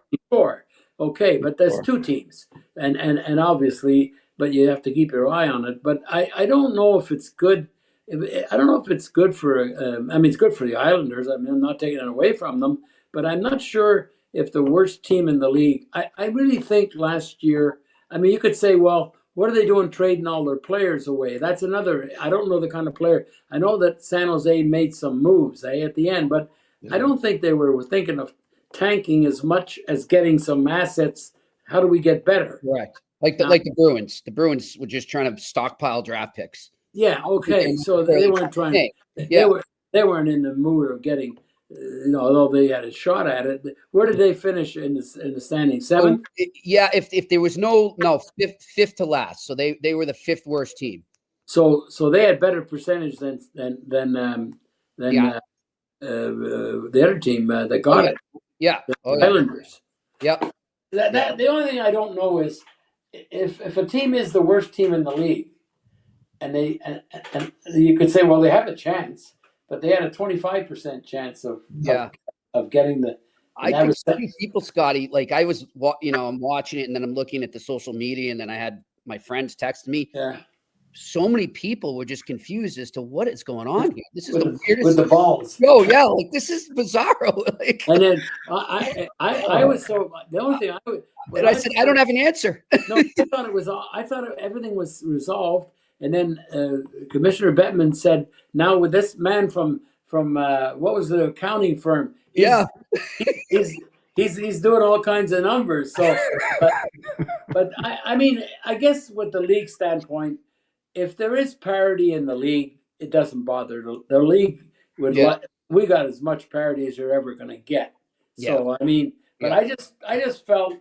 Okay, but there's 2 teams, and obviously, but you have to keep your eye on it. But I don't know if it's good. I don't know if it's good for. I mean, it's good for the Islanders. I mean, I'm not taking it away from them, but I'm not sure if the worst team in the league. I really think last year. I mean, you could say, well, what are they doing trading all their players away? That's another. I don't know the kind of player. I know that San Jose made some moves at the end, but I don't think they were thinking of tanking as much as getting some assets. How do we get better? Correct. Like the Bruins. The Bruins were just trying to stockpile draft picks. Yeah. Okay. So they weren't trying. Yeah. They weren't in the mood of getting. Although they had a shot at it. Where did they finish in the standings? 7th. Yeah. If there was fifth to last, so they were the 5th worst team. So they had better percentage than the other team that got it. Yeah. The Islanders. Yep. That the only thing I don't know is if a team is the worst team in the league, and you could say, well, they have a chance, but they had a 25% chance of getting the. I think some people, Scotty, like I was, I'm watching it, and then I'm looking at the social media, and then I had my friends text me. Yeah. So many people were just confused as to what is going on here. This is the weirdest with the balls. Oh yeah, like this is bizarro. Like, and then I was so the only thing I said I don't have an answer. No, I thought everything was resolved, and then Commissioner Bettman said, now with this man from what was the accounting firm? He's doing all kinds of numbers. So, but I mean, I guess with the league standpoint, if there is parity in the league, it doesn't bother the league. We got as much parity as you're ever going to get. So I mean, but I just felt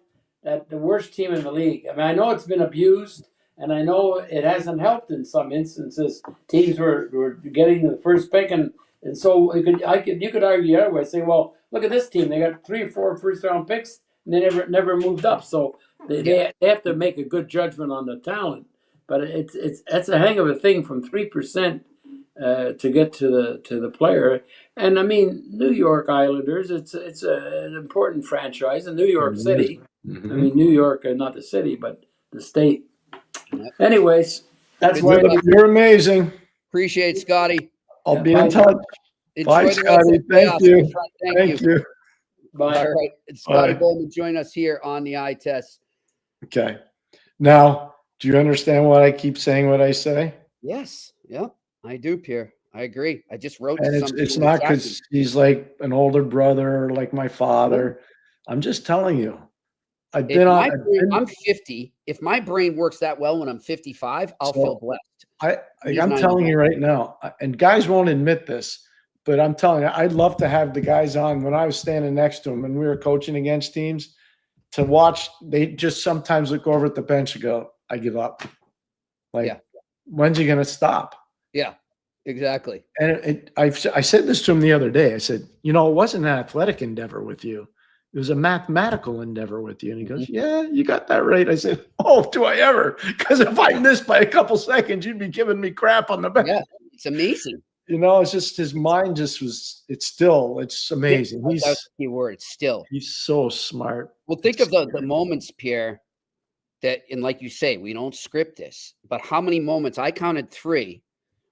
that the worst team in the league. I mean, I know it's been abused, and I know it hasn't helped in some instances. Teams were getting the first pick, and so you could argue the other way. Say, well, look at this team. They got 3 or 4 first-round picks, and they never moved up. So they have to make a good judgment on the talent. But it's a hang of a thing from 3% to get to the player. And I mean, New York Islanders, it's an important franchise in New York City. Mm-hmm. I mean, New York, not the city, but the state. Anyways, that's why you're amazing. Appreciate it, Scotty. I'll be in touch. Bye, Scotty. Thank you. Thank you. Bye. All right. It's Scotty Bowman join us here on the eye test. Okay. Now, Do you understand what I keep saying? What I say? Yes. Yeah, I do, Pierre. I agree. I just wrote And something. it's in the not chat because he's like an older brother or like my father. I'm just telling you. I've been on. I'm 50. If my brain works that well when I'm 55, I'll feel blessed. I'm telling you right now, and guys won't admit this, but I'm telling you, I'd love to have the guys on when I was standing next to them and we were coaching against teams to watch. They just sometimes look over at the bench and go, I give up. Like, when's he going to stop? Yeah, exactly. And I said this to him the other day. I said, it wasn't an athletic endeavor with you. It was a mathematical endeavor with you. And he goes, yeah, you got that right. I said, oh, do I ever? Because if I missed by a couple seconds, you'd be giving me crap on the bench. Yeah, it's amazing. It's just his mind just it's amazing. That's the key word, still. He's so smart. Well, think of the moments, Pierre, that, and like you say, we don't script this, but how many moments, I counted 3,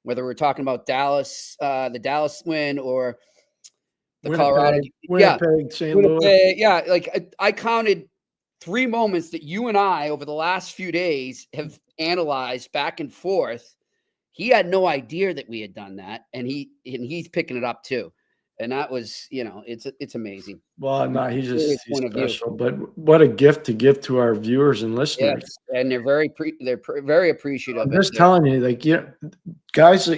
whether we're talking about Dallas, the Dallas win, or the Colorado, Winnipeg, St. Louis. Yeah, like I counted 3 moments that you and I over the last few days have analyzed back and forth. He had no idea that we had done that, and he's picking it up too. And that was, it's amazing. Well, no, he's special. But what a gift to give to our viewers and listeners. Yes, and they're very appreciative. I'm just telling you, like, guys,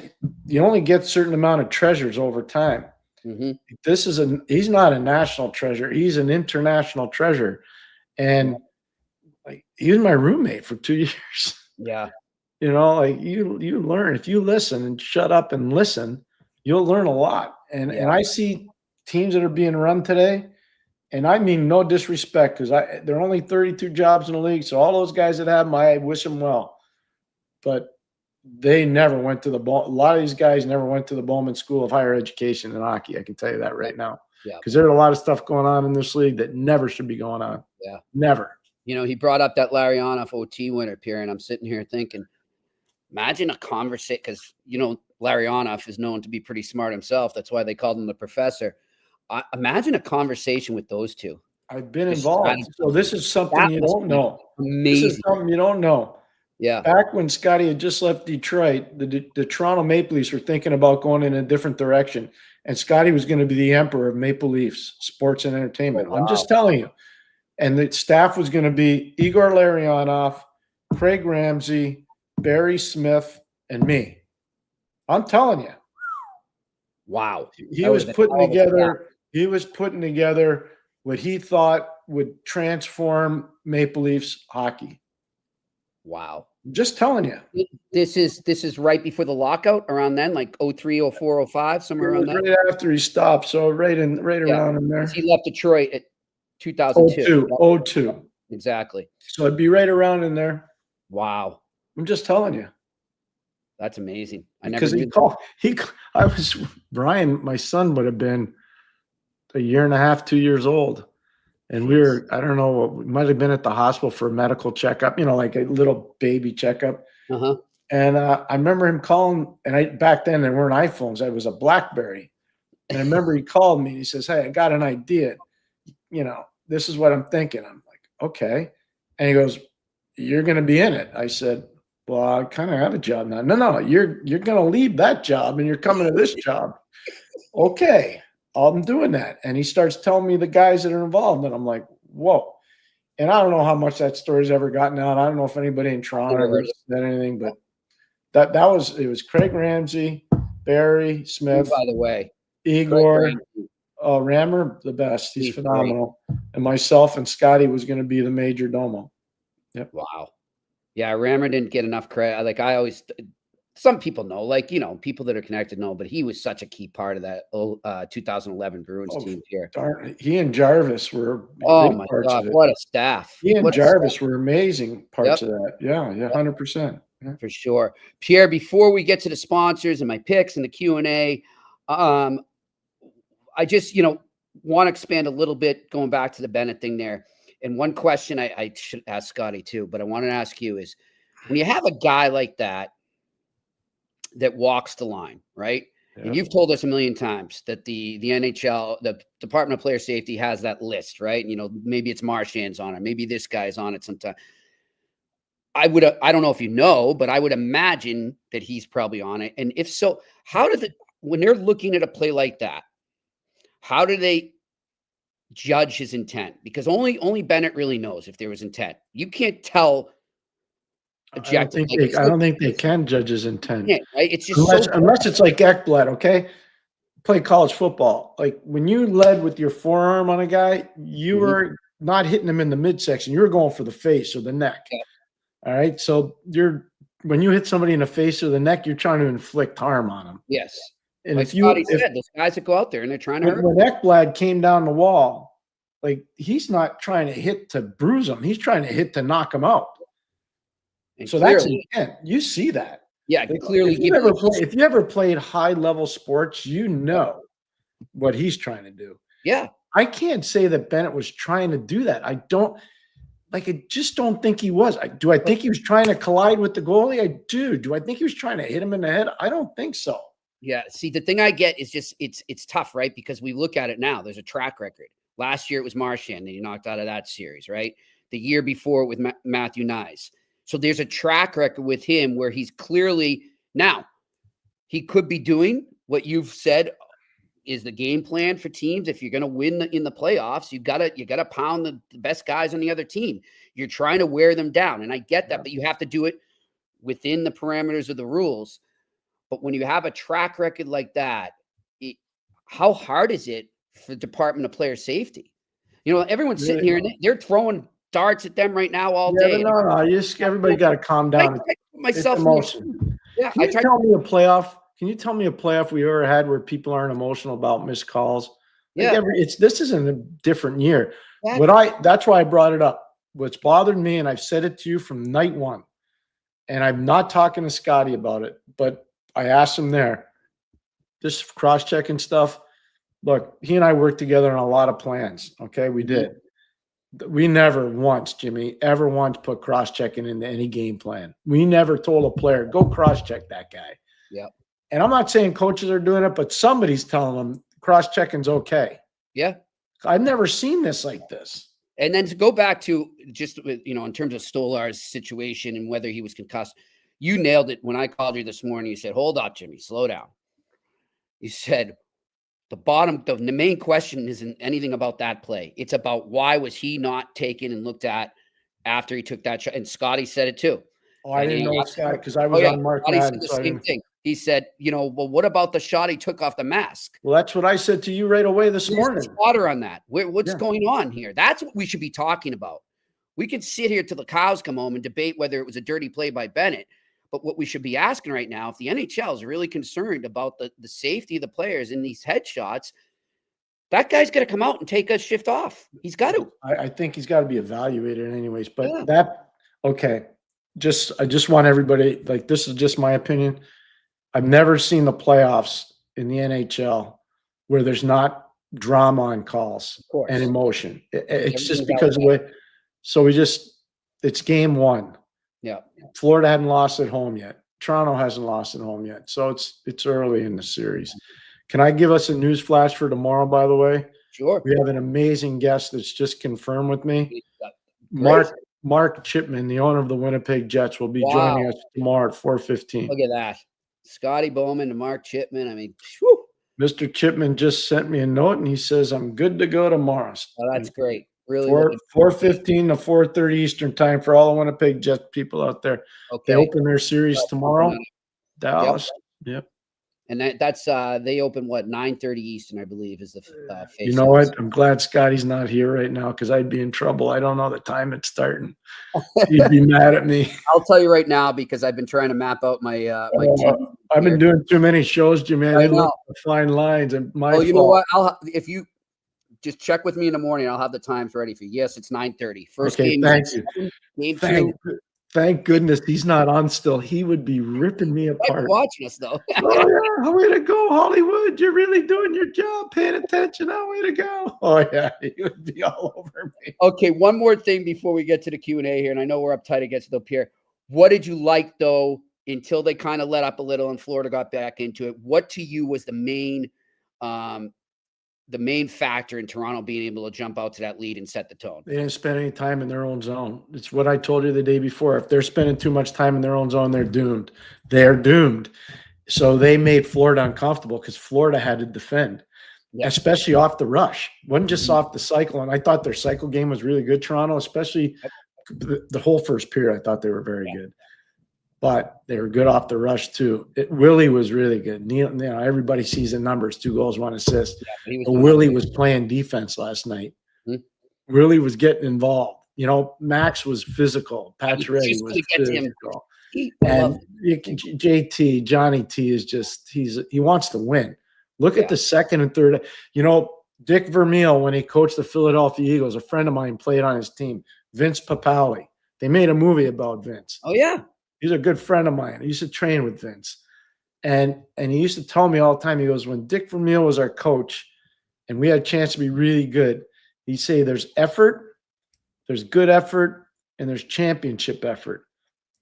you only get a certain amount of treasures over time. Mm-hmm. He's not a national treasure. He's an international treasure. And like, he was my roommate for 2 years. Yeah. Like you learn if you listen and shut up and listen, you'll learn a lot. And I see teams that are being run today, and I mean no disrespect, because there are only 32 jobs in the league. So all those guys that have them, I wish them well. But they never went to a lot of these guys never went to the Bowman School of Higher Education in hockey. I can tell you that right now. Yeah. Because there's a lot of stuff going on in this league that never should be going on. Yeah. Never. He brought up that Larionov OT winner, Pierre, and I'm sitting here thinking, imagine a conversation, because, Larionov is known to be pretty smart himself. That's why they called him the professor. Imagine a conversation with those two. I've been involved. So this is something you don't know. Amazing. This is something you don't know. Yeah. Back when Scotty had just left Detroit, the Toronto Maple Leafs were thinking about going in a different direction. And Scotty was going to be the emperor of Maple Leafs sports and entertainment. Oh, wow. I'm just telling you. And the staff was going to be Igor Larionov, Craig Ramsey, Barry Smith, and me. I'm telling you. Wow. He was putting together what he thought would transform Maple Leafs hockey. Wow. I'm just telling you. This is right before the lockout, around then, like 03, 04, 05, somewhere around that. Right after he stopped, so right around in there. He left Detroit at 2002. 02. Exactly. So it'd be right around in there. Wow. I'm just telling you. That's amazing. Brian, my son would have been a year and a half, 2 years old. And we were, I don't know, we might have been at the hospital for a medical checkup, like a little baby checkup. Uh-huh. And I remember him calling, and back then there weren't iPhones. I was a BlackBerry. And I remember he called me and he says, hey, I got an idea. This is what I'm thinking. I'm like, okay. And he goes, you're going to be in it. I said, well, I kind of have a job now. No, you're going to leave that job and you're coming to this job. Okay, I'm doing that. And he starts telling me the guys that are involved. And I'm like, whoa. And I don't know how much that story's ever gotten out. I don't know if anybody in Toronto ever said anything, but it was Craig Ramsey, Barry Smith. By the way, Igor, Rammer, the best. He's phenomenal. Great. And myself and Scotty was going to be the major domo. Yep. Wow. Yeah, Rammer didn't get enough credit. Like I always, some people know, people that are connected know, but he was such a key part of that 2011 Bruins team here. He and Jarvis were my God, what a staff. He and Jarvis were amazing parts of that. Yeah, 100%. Yeah. For sure. Pierre, before we get to the sponsors and my picks and the Q&A, I just, want to expand a little bit going back to the Bennett thing there. And one question I should ask Scotty too, but I want to ask you is, when you have a guy like that walks the line, right? Yeah. And you've told us a million times that the NHL, the Department of Player Safety has that list, right? And, maybe it's Marchand's on it. Maybe this guy's on it sometime. I don't know if you know, but I would imagine that he's probably on it. And if so, when they're looking at a play like that, how do they judge his intent? Because only Bennett really knows if there was intent. You can't tell. I don't think they can judge his intent. Yeah, right? It's just unless it's like Ekblad, okay? Play college football. Like when you led with your forearm on a guy, you were not hitting him in the midsection. You were going for the face or the neck. Yeah. All right. So when you hit somebody in the face or the neck, you're trying to inflict harm on them. Yes. And like Scotty said, those guys that go out there and they're trying to hurt. When Ekblad came down the wall, like he's not trying to hit to bruise him. He's trying to hit to knock him out. And so that's intent. You see that. Yeah, clearly. If you ever played high-level sports, you know what he's trying to do. Yeah. I can't say that Bennett was trying to do that. I just don't think he was. Do I think he was trying to collide with the goalie? I do. Do I think he was trying to hit him in the head? I don't think so. Yeah. See, the thing I get is just it's tough, right? Because we look at it now. There's a track record. Last year it was Marchand that he knocked out of that series, right? The year before with Matthew Nyes. So there's a track record with him where he's clearly now he could be doing what you've said is the game plan for teams. If you're going to win in the playoffs, you gotta pound the best guys on the other team. You're trying to wear them down. And I get that, but you have to do it within the parameters of the rules. But when you have a track record like that, how hard is it for the Department of Player Safety? You know, everyone's sitting here and they're throwing darts at them right now all day. No, everybody got to calm down. Myself, yeah. Can you tell me a playoff we ever had where people aren't emotional about missed calls? Yeah, this isn't a different year. Exactly. That's why I brought it up. What's bothered me, and I've said it to you from night one, and I'm not talking to Scotty about it, but I asked him there. This cross-checking stuff. Look, he and I worked together on a lot of plans. Okay, we did. We never once, Jimmy, ever once put cross-checking into any game plan. We never told a player, go cross-check that guy. Yeah. And I'm not saying coaches are doing it, but somebody's telling them cross-checking's okay. Yeah. I've never seen this like this. And then to go back to just, in terms of Stolar's situation and whether he was concussed, you nailed it when I called you this morning. You said, hold up, Jimmy, slow down. You said, the main question isn't anything about that play. It's about why was he not taken and looked at after he took that shot. And Scotty said it too. Oh, I didn't know Scotty because I was on Mark Madden. Said the same thing. He said, well, what about the shot he took off the mask? Well, that's what I said to you right away this morning. Water on that. What's going on here? That's what we should be talking about. We could sit here till the cows come home and debate whether it was a dirty play by Bennett. But what we should be asking right now, if the NHL is really concerned about the safety of the players in these headshots, that guy's got to come out and take a shift off. He's got to. I think he's got to be evaluated anyways. But I just want everybody, this is just my opinion. I've never seen the playoffs in the NHL where there's not drama on calls and emotion. It's just because of the way. So it's game one. Yeah. Florida hadn't lost at home yet. Toronto hasn't lost at home yet. So it's early in the series. Can I give us a news flash for tomorrow, by the way? Sure. We have an amazing guest that's just confirmed with me. Mark Chipman, the owner of the Winnipeg Jets, will be joining us tomorrow at 4:15. Look at that. Scotty Bowman and Mark Chipman. I mean, whew. Mr. Chipman just sent me a note, and he says, I'm good to go tomorrow. Oh, that's great. Really, 4:15 to 4:30 Eastern time for all the Winnipeg Jets people out there. Okay. They open their series tomorrow. Dallas. Yep. And that's they open 9:30 Eastern, I believe, is the face. You know what? I'm glad Scotty's not here right now because I'd be in trouble. I don't know the time it's starting. He'd be mad at me. I'll tell you right now because I've been trying to map out my team. I've been doing too many shows, Jimmy. I didn't look at the fine lines. And you know what? If you just check with me in the morning, I'll have the times ready for you. Yes, it's 9:30. First game. Thank you. Game 2. Thank goodness he's not on still. He would be ripping me apart. Watching us though. Oh, yeah. Way to go, Hollywood. You're really doing your job, paying attention. Oh, way to go. Oh, yeah. He would be all over me. Okay, one more thing before we get to the Q&A here, and I know we're uptight against it, Pierre. What did you like, though, until they kind of let up a little and Florida got back into it? What to you was the main the main factor in Toronto being able to jump out to that lead and set the tone. They didn't spend any time in their own zone. It's what I told you the day before. If they're spending too much time in their own zone, they're doomed. They're doomed. So they made Florida uncomfortable because Florida had to defend, especially off the rush. It wasn't just off the cycle. And I thought their cycle game was really good, Toronto, especially the whole first period. I thought they were very good. But they were good off the rush too. Willie was really good. Everybody sees the numbers: 2 goals, 1 assist. Willie was playing defense last night. Willie was getting involved. Max was physical. Pacioretty was physical. And JT, Johnny T is just he wants to win. Look at the second and third. Dick Vermeil, when he coached the Philadelphia Eagles, a friend of mine played on his team. Vince Papali. They made a movie about Vince. Oh yeah. He's a good friend of mine. I used to train with Vince. And he used to tell me all the time, he goes, when Dick Vermeil was our coach and we had a chance to be really good, he'd say there's effort, there's good effort, and there's championship effort.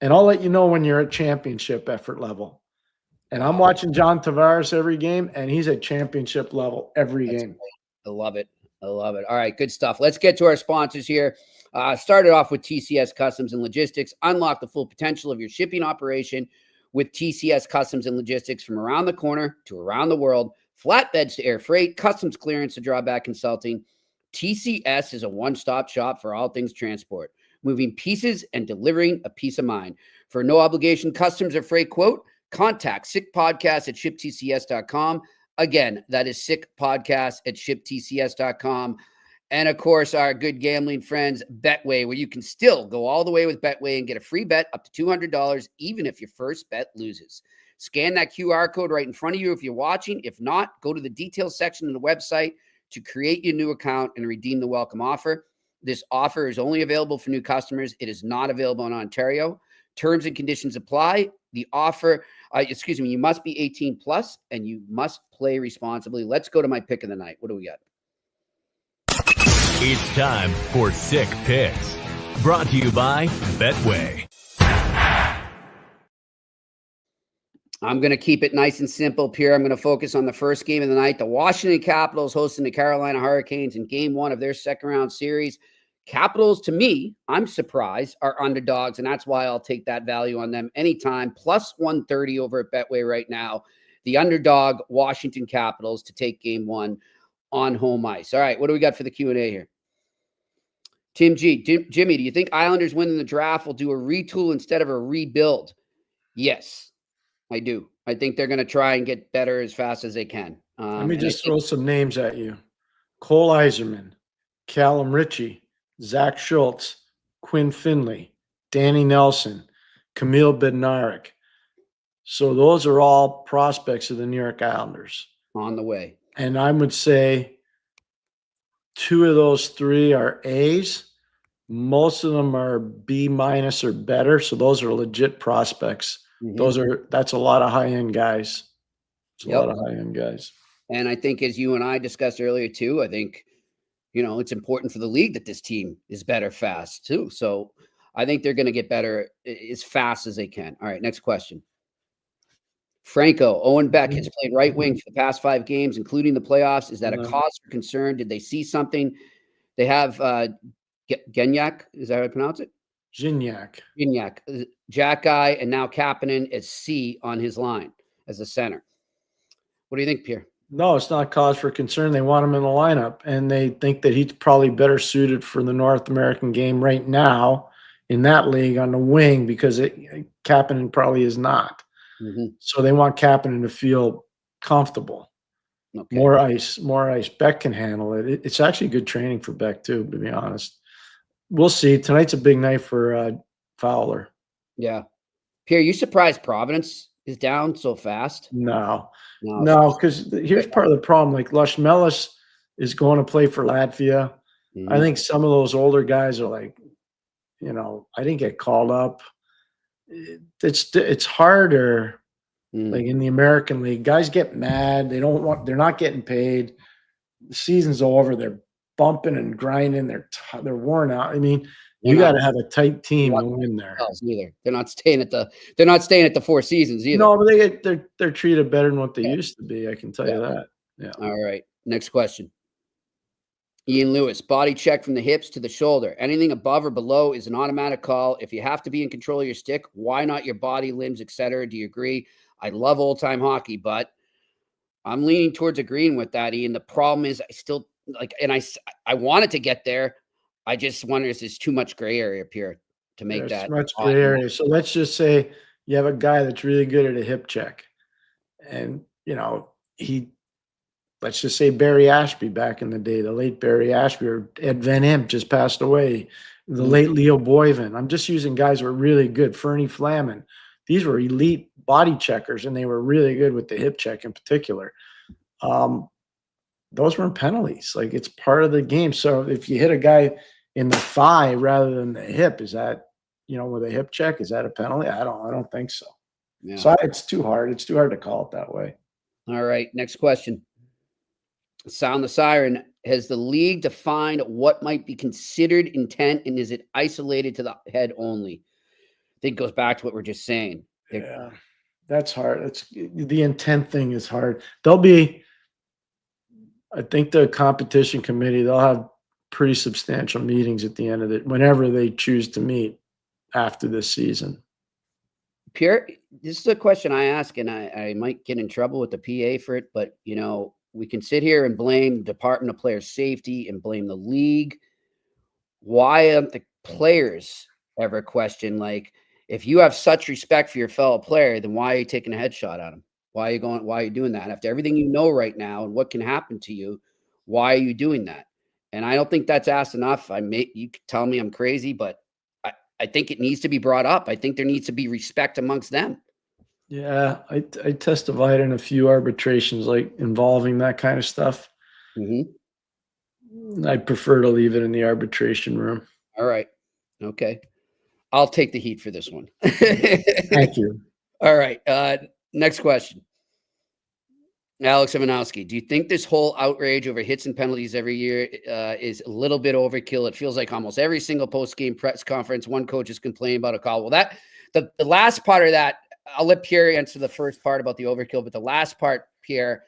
And I'll let you know when you're at championship effort level. And I'm watching John Tavares every game, and he's at championship level every game. I love it. All right, good stuff. Let's get to our sponsors here. Started off with TCS Customs and Logistics. Unlock the full potential of your shipping operation with TCS Customs and Logistics from around the corner to around the world. Flatbeds to air freight, customs clearance to drawback consulting. TCS is a one-stop shop for all things transport, moving pieces and delivering a peace of mind. For no obligation customs or freight quote, contact sickpodcast@shiptcs.com. Again, that is sickpodcast@shiptcs.com. And, of course, our good gambling friends, Betway, where you can still go all the way with Betway and get a free bet up to $200, even if your first bet loses. Scan that QR code right in front of you if you're watching. If not, go to the details section of the website to create your new account and redeem the welcome offer. This offer is only available for new customers. It is not available in Ontario. Terms and conditions apply. The offer, you must be 18 plus and you must play responsibly. Let's go to my pick of the night. What do we got? It's time for Sick Picks. Brought to you by Betway. I'm going to keep it nice and simple, Pierre. I'm going to focus on the first game of the night. The Washington Capitals hosting the Carolina Hurricanes in game 1 of their second-round series. Capitals, to me, I'm surprised, are underdogs, and that's why I'll take that value on them anytime. Plus 130 over at Betway right now. The underdog Washington Capitals to take game 1 on home ice. All right, what do we got for the Q&A here? Tim G. Jimmy, do you think Islanders winning the draft will do a retool instead of a rebuild? Yes, I do. I think they're going to try and get better as fast as they can. Let me just throw some names at you. Cole Yzerman, Callum Ritchie, Zach Schultz, Quinn Finley, Danny Nelson, Camille Bednarik. So those are all prospects of the New York Islanders. On the way. And I would say 2 of those 3 are A's. Most of them are B- or better. So those are legit prospects. Mm-hmm. That's a lot of high-end guys. A lot of high-end guys. And I think, as you and I discussed earlier too, I think, it's important for the league that this team is better fast too. So I think they're going to get better as fast as they can. All right, next question. Franco, Owen Beck has played right wing for the past 5 games, including the playoffs. Is that a cause for concern? Did they see something? They have Gignac. Is that how I pronounce it? Gignac. Jack Guy, and now Kapanen as C on his line as a center. What do you think, Pierre? No, it's not cause for concern. They want him in the lineup, and they think that he's probably better suited for the North American game right now in that league on the wing because Kapanen probably is not. Mm-hmm. So they want Kapanen to feel comfortable. Okay. More ice. Beck can handle it. It's actually good training for Beck too, to be honest. We'll see. Tonight's a big night for Fowler. Yeah. Pierre, you surprised Providence is down so fast? No, because here's part of the problem. Like Lushmelis is going to play for Latvia. Mm-hmm. I think some of those older guys are like, I didn't get called up. It's harder, like in the American League. Guys get mad. They're not getting paid. The season's over. They're bumping and grinding. They're worn out. I mean, you got to have a tight team to win there. Either. They're not staying at the 4 seasons either. No, but they're treated better than what they used to be. I can tell you that. Yeah. All right. Next question. Ian Lewis, body check from the hips to the shoulder. Anything above or below is an automatic call. If you have to be in control of your stick, why not your body, limbs, etc.? Do you agree? I love old-time hockey, but I'm leaning towards agreeing with that, Ian. The problem is I still and I wanted to get there. I just wonder if there's too much gray area up here to make There's that. too much gray area. So let's just say you have a guy that's really good at a hip check. And, let's just say Barry Ashby back in the day, the late Barry Ashby, or Ed Van Imp just passed away, the late Leo Boyven. I'm just using guys who are really good. Fernie Flaman. These were elite body checkers, and they were really good with the hip check in particular. Those weren't penalties. Like, it's part of the game. So if you hit a guy in the thigh rather than the hip, is that, with a hip check, is that a penalty? I don't think so. Yeah. So it's too hard. It's too hard to call it that way. All right. Next question. Sound the siren. Has the league defined what might be considered intent, and is it isolated to the head only? I think it goes back to what we're just saying. Yeah, that's hard. The intent thing is hard. I think the competition committee, they'll have pretty substantial meetings at the end of it, whenever they choose to meet after this season. Pierre, this is a question I ask, and I might get in trouble with the PA for it, but, we can sit here and blame the Department of Player Safety and blame the league. Why aren't the players ever questioned, like, if you have such respect for your fellow player, then why are you taking a headshot at him? Why are you doing that? After everything you know right now and what can happen to you, why are you doing that? And I don't think that's asked enough. You could tell me I'm crazy, but I think it needs to be brought up. I think there needs to be respect amongst them. Yeah, I testified in a few arbitrations, like, involving that kind of stuff. Mm-hmm. I prefer to leave it in the arbitration room. All right. Okay. I'll take the heat for this one. Thank you. All right. Next question. Alex Ivanowski, do you think this whole outrage over hits and penalties every year is a little bit overkill? It feels like almost every single post-game press conference, one coach is complaining about a call. Well, the last part of that, I'll let Pierre answer the first part about the overkill, but the last part, Pierre,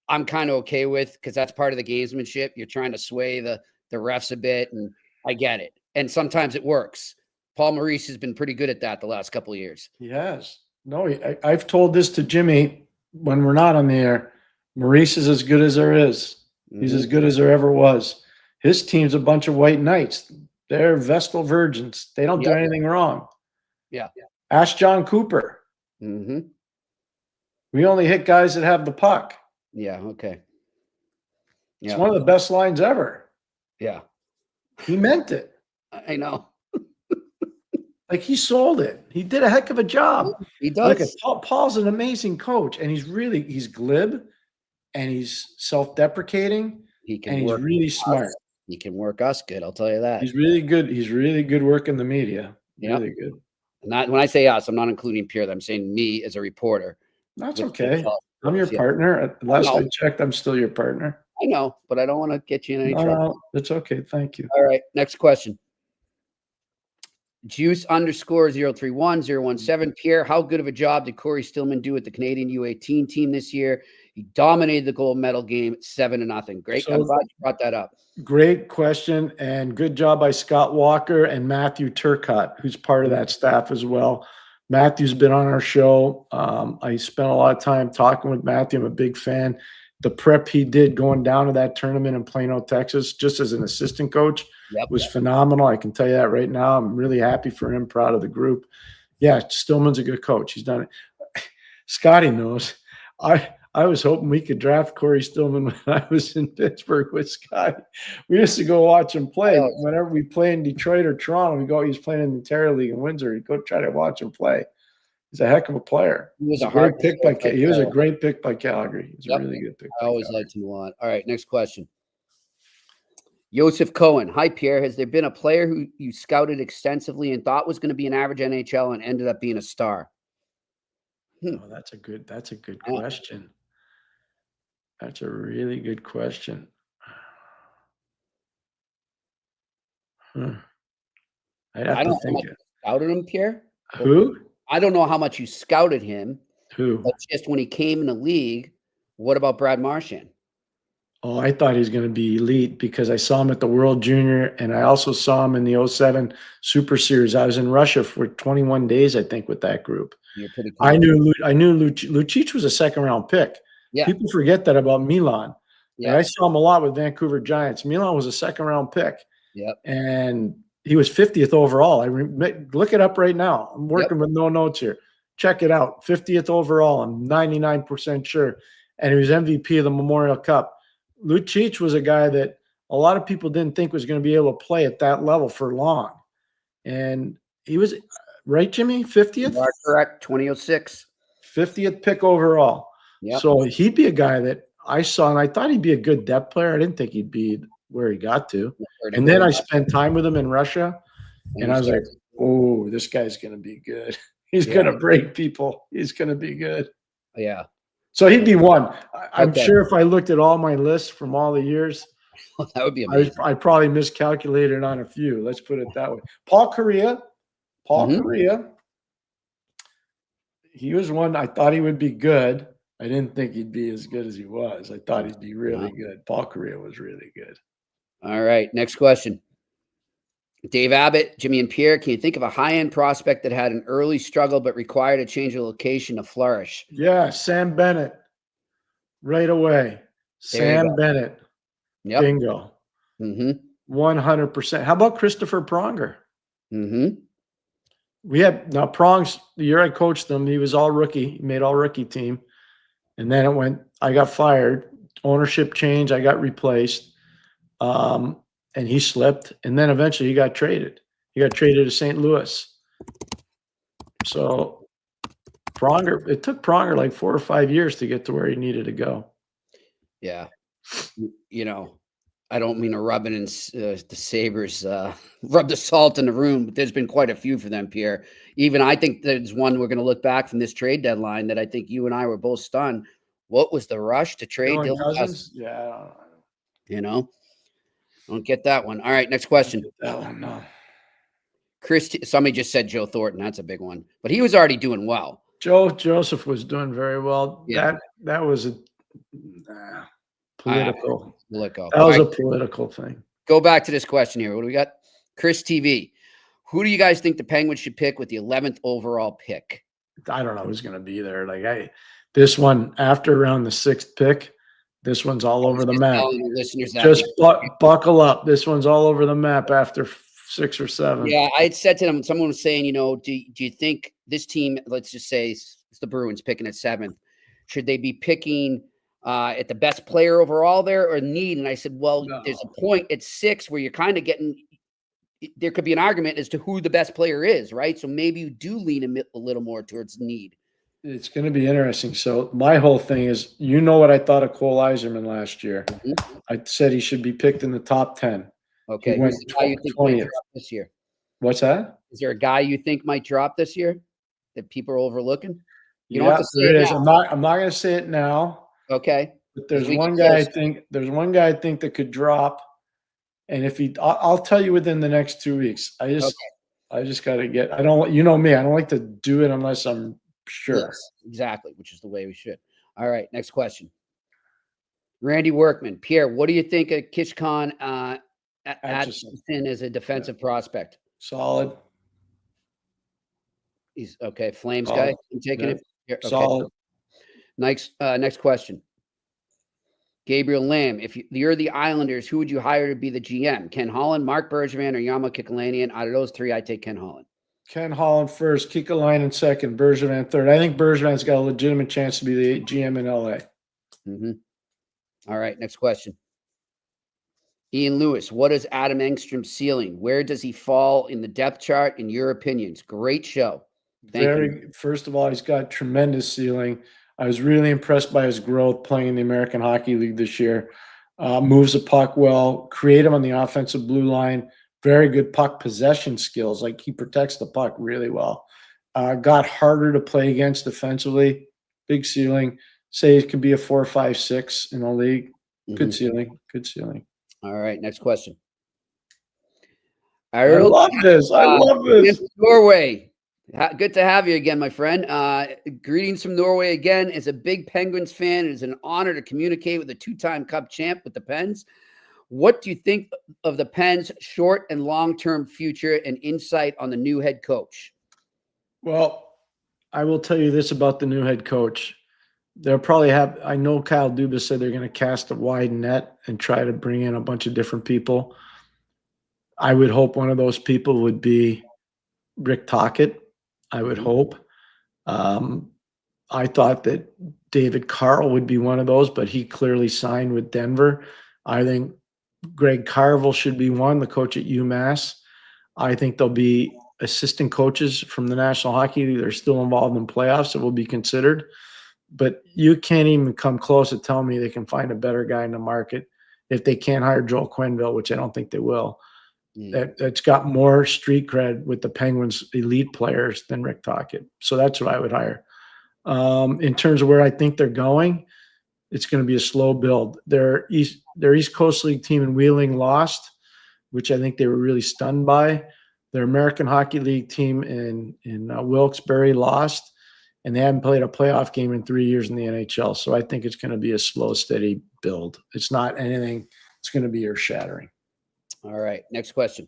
I'm kind of okay with, because that's part of the gamesmanship. You're trying to sway the refs a bit, and I get it. And sometimes it works. Paul Maurice has been pretty good at that the last couple of years. He has. No, I've told this to Jimmy when we're not on the air. Maurice is as good as there is. He's as good as there ever was. His team's a bunch of white knights. They're Vestal virgins. They don't do anything wrong. Yeah. Ask John Cooper. Mm-hmm. We only hit guys that have the puck. Yeah, okay. Yeah. It's one of the best lines ever. Yeah. He meant it. I know. Like, he sold it. He did a heck of a job. He does. Like, Paul's an amazing coach, and he's glib, and he's self-deprecating, and he's really smart. He can work us good, I'll tell you that. He's really good. He's really good working the media. Yep. Really good. When I say us, I'm not including Pierre. I'm saying me as a reporter. That's okay. I'm your partner. Last I checked, I'm still your partner. I know, but I don't want to get you in any trouble. No, that's okay. Thank you. All right, next question. Juice _031-017. Pierre, how good of a job did Corey Stillman do with the Canadian U18 team this year? He dominated the gold medal game 7-0. Great. I'm glad you brought that up. Great question, and good job by Scott Walker and Matthew Turcotte, who's part of that staff as well. Matthew's been on our show. I spent a lot of time talking with Matthew. I'm a big fan. The prep he did going down to that tournament in Plano, Texas, just as an assistant coach, was phenomenal. I can tell you that right now. I'm really happy for him, proud of the group. Yeah, Stillman's a good coach. He's done it. Scotty knows. I was hoping we could draft Corey Stillman when I was in Pittsburgh with Scotty. We used to go watch him play. Whenever we play in Detroit or Toronto, he's playing in the Ontario League in Windsor. We'd go try to watch him play. He's a heck of a player. He was a great pick by Calgary. He was a great pick by Calgary. He was a really good pick. I always liked him a lot. All right, next question. Joseph Cohen. Hi, Pierre. Has there been a player who you scouted extensively and thought was going to be an average NHL and ended up being a star? Oh, that's a good question. That's a really good question. I'd have to think. Scouted him, Pierre? Who? I don't know how much you scouted him. Who? But just when he came in the league, what about Brad Marchand? Oh, I thought he was going to be elite because I saw him at the World Junior, and I also saw him in the 07 Super Series. I was in Russia for 21 days, I think, with that group. You're pretty cool. I knew Lucic was a second-round pick. Yeah. People forget that about Milan. Yeah. I saw him a lot with Vancouver Giants. Milan was a second-round pick. Yep. And he was 50th overall. Look it up right now. I'm working with no notes here. Check it out. 50th overall. I'm 99% sure. And he was MVP of the Memorial Cup. Lucic was a guy that a lot of people didn't think was going to be able to play at that level for long. And he was, right, Jimmy? 50th? You are correct. 2006. 50th pick overall. Yep. So he'd be a guy that I saw, and I thought he'd be a good depth player. I didn't think he'd be where he got to. And then I spent time with him in Russia, and I was like, oh, this guy's going to be good. He's going to break people. He's going to be good. Yeah. So he'd be one. I'm sure if I looked at all my lists from all the years, that would be amazing. I probably miscalculated on a few. Let's put it that way. Paul Correa, he was one I thought he would be good. I didn't think he'd be as good as he was. I thought he'd be really good. Paul Correa was really good. All right, next question. Dave Abbott, Jimmy and Pierre, can you think of a high-end prospect that had an early struggle but required a change of location to flourish? Yeah, Sam Bennett. Right away. Sam Bennett. Yep. Bingo. 100%. How about Christopher Pronger? We had now Prongs, the year I coached them, he was all rookie. He made all rookie team. And then I got fired. Ownership change. I got replaced. And he slipped, and then eventually he got traded. He got traded to St. Louis. So Pronger, it took Pronger like 4 or 5 years to get to where he needed to go. Yeah. You know, I don't mean to rub it in the Sabres, rub the salt in the room, but there's been quite a few for them, Pierre. Even I think there's one we're going to look back from this trade deadline that I think you and I were both stunned. What was the rush to trade Dylan Cousins? Yeah. You know? Don't get that one. All right, next question. That one, no. Somebody just said Joe Thornton. That's a big one. But he was already doing well. Joe Joseph was doing very well. Yeah. That was a political. That was a political thing. Go back to this question here. What do we got? Chris TV. Who do you guys think the Penguins should pick with the 11th overall pick? I don't know who's going to be there. This one after around the 6th pick. This one's all over the map. Just buckle up. This one's all over the map after 6 or 7. Yeah, I had said to them, someone was saying, do you think this team, let's just say it's the Bruins picking at 7th, should they be picking at the best player overall there or need? And I said, well, there's a point at 6 where you're kind of getting, there could be an argument as to who the best player is, right? So maybe you do lean a little more towards need. It's going to be interesting. So my whole thing is, what I thought of Cole Yzerman last year. I said he should be picked in the top 10. Okay. Who's the guy you think might drop this year? What's that? Is there a guy you think might drop this year that people are overlooking? You don't have to say it is. I'm not going to say it now. Okay. But there's one guy I think that could drop. And if I'll tell you within the next 2 weeks. I just got to get. I don't like to do it unless I'm sure. Yes, exactly, which is the way we should. All right, next question. Randy Workman. Pierre, what do you think of Kishkan Atchison as a defensive prospect? Solid. He's okay. Flames guy. I'm taking it. Okay. Solid. Next question. Gabriel Lamb. If you're the Islanders, who would you hire to be the GM? Ken Holland, Mark Bergevin, or Jarmo Kekalainen? Out of those 3, I take Ken Holland. Ken Holland first, Kekalainen second, Bergevin third. I think Bergevin's got a legitimate chance to be the GM in LA. All right, next question. Ian Lewis, what is Adam Engstrom's ceiling? Where does he fall in the depth chart, in your opinions? Great show. Thank you. First of all, he's got tremendous ceiling. I was really impressed by his growth playing in the American Hockey League this year. Moves the puck well, creative on the offensive blue line. Very good puck possession skills. Like, he protects the puck really well. Got harder to play against defensively. Big ceiling. Say it could be a 4, 5, 6 in the league. Good ceiling. Good ceiling. All right, next question. I love this. Norway. Good to have you again, my friend. Greetings from Norway again. As a big Penguins fan, it is an honor to communicate with a two-time Cup champ with the Pens. What do you think of the Pens' short and long-term future and insight on the new head coach? Well, I will tell you this about the new head coach. They'll probably have, I know Kyle Dubas said they're going to cast a wide net and try to bring in a bunch of different people. I would hope one of those people would be Rick Tocchet. I would hope. I thought that David Carl would be one of those, but he clearly signed with Denver. I think Greg Carvel should be one, the coach at UMass. I think there'll be assistant coaches from the National Hockey League that are still involved in playoffs that will be considered. But you can't even come close to telling me they can find a better guy in the market if they can't hire Joel Quenneville, which I don't think they will. That's got more street cred with the Penguins elite players than Rick Tocchet. So that's what I would hire. In terms of where I think they're going, it's going to be a slow build. Their East Coast League team in Wheeling lost, which I think they were really stunned by. Their American Hockey League team in Wilkes-Barre lost, and they haven't played a playoff game in 3 years in the NHL. So I think it's going to be a slow, steady build. It's not anything that's going to be earth-shattering. All right, next question.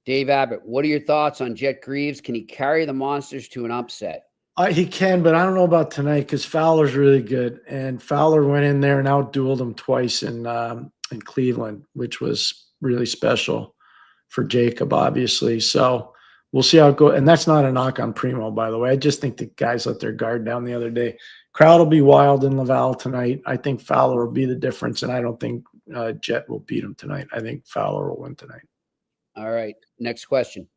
Dave Abbott, what are your thoughts on Jet Greaves? Can he carry the Monsters to an upset? He can, but I don't know about tonight because Fowler's really good. And Fowler went in there and outdueled him twice in Cleveland, which was really special for Jacob, obviously. So we'll see how it goes. And that's not a knock on Primo, by the way. I just think the guys let their guard down the other day. Crowd will be wild in Laval tonight. I think Fowler will be the difference, and I don't think Jet will beat him tonight. I think Fowler will win tonight. All right, next question.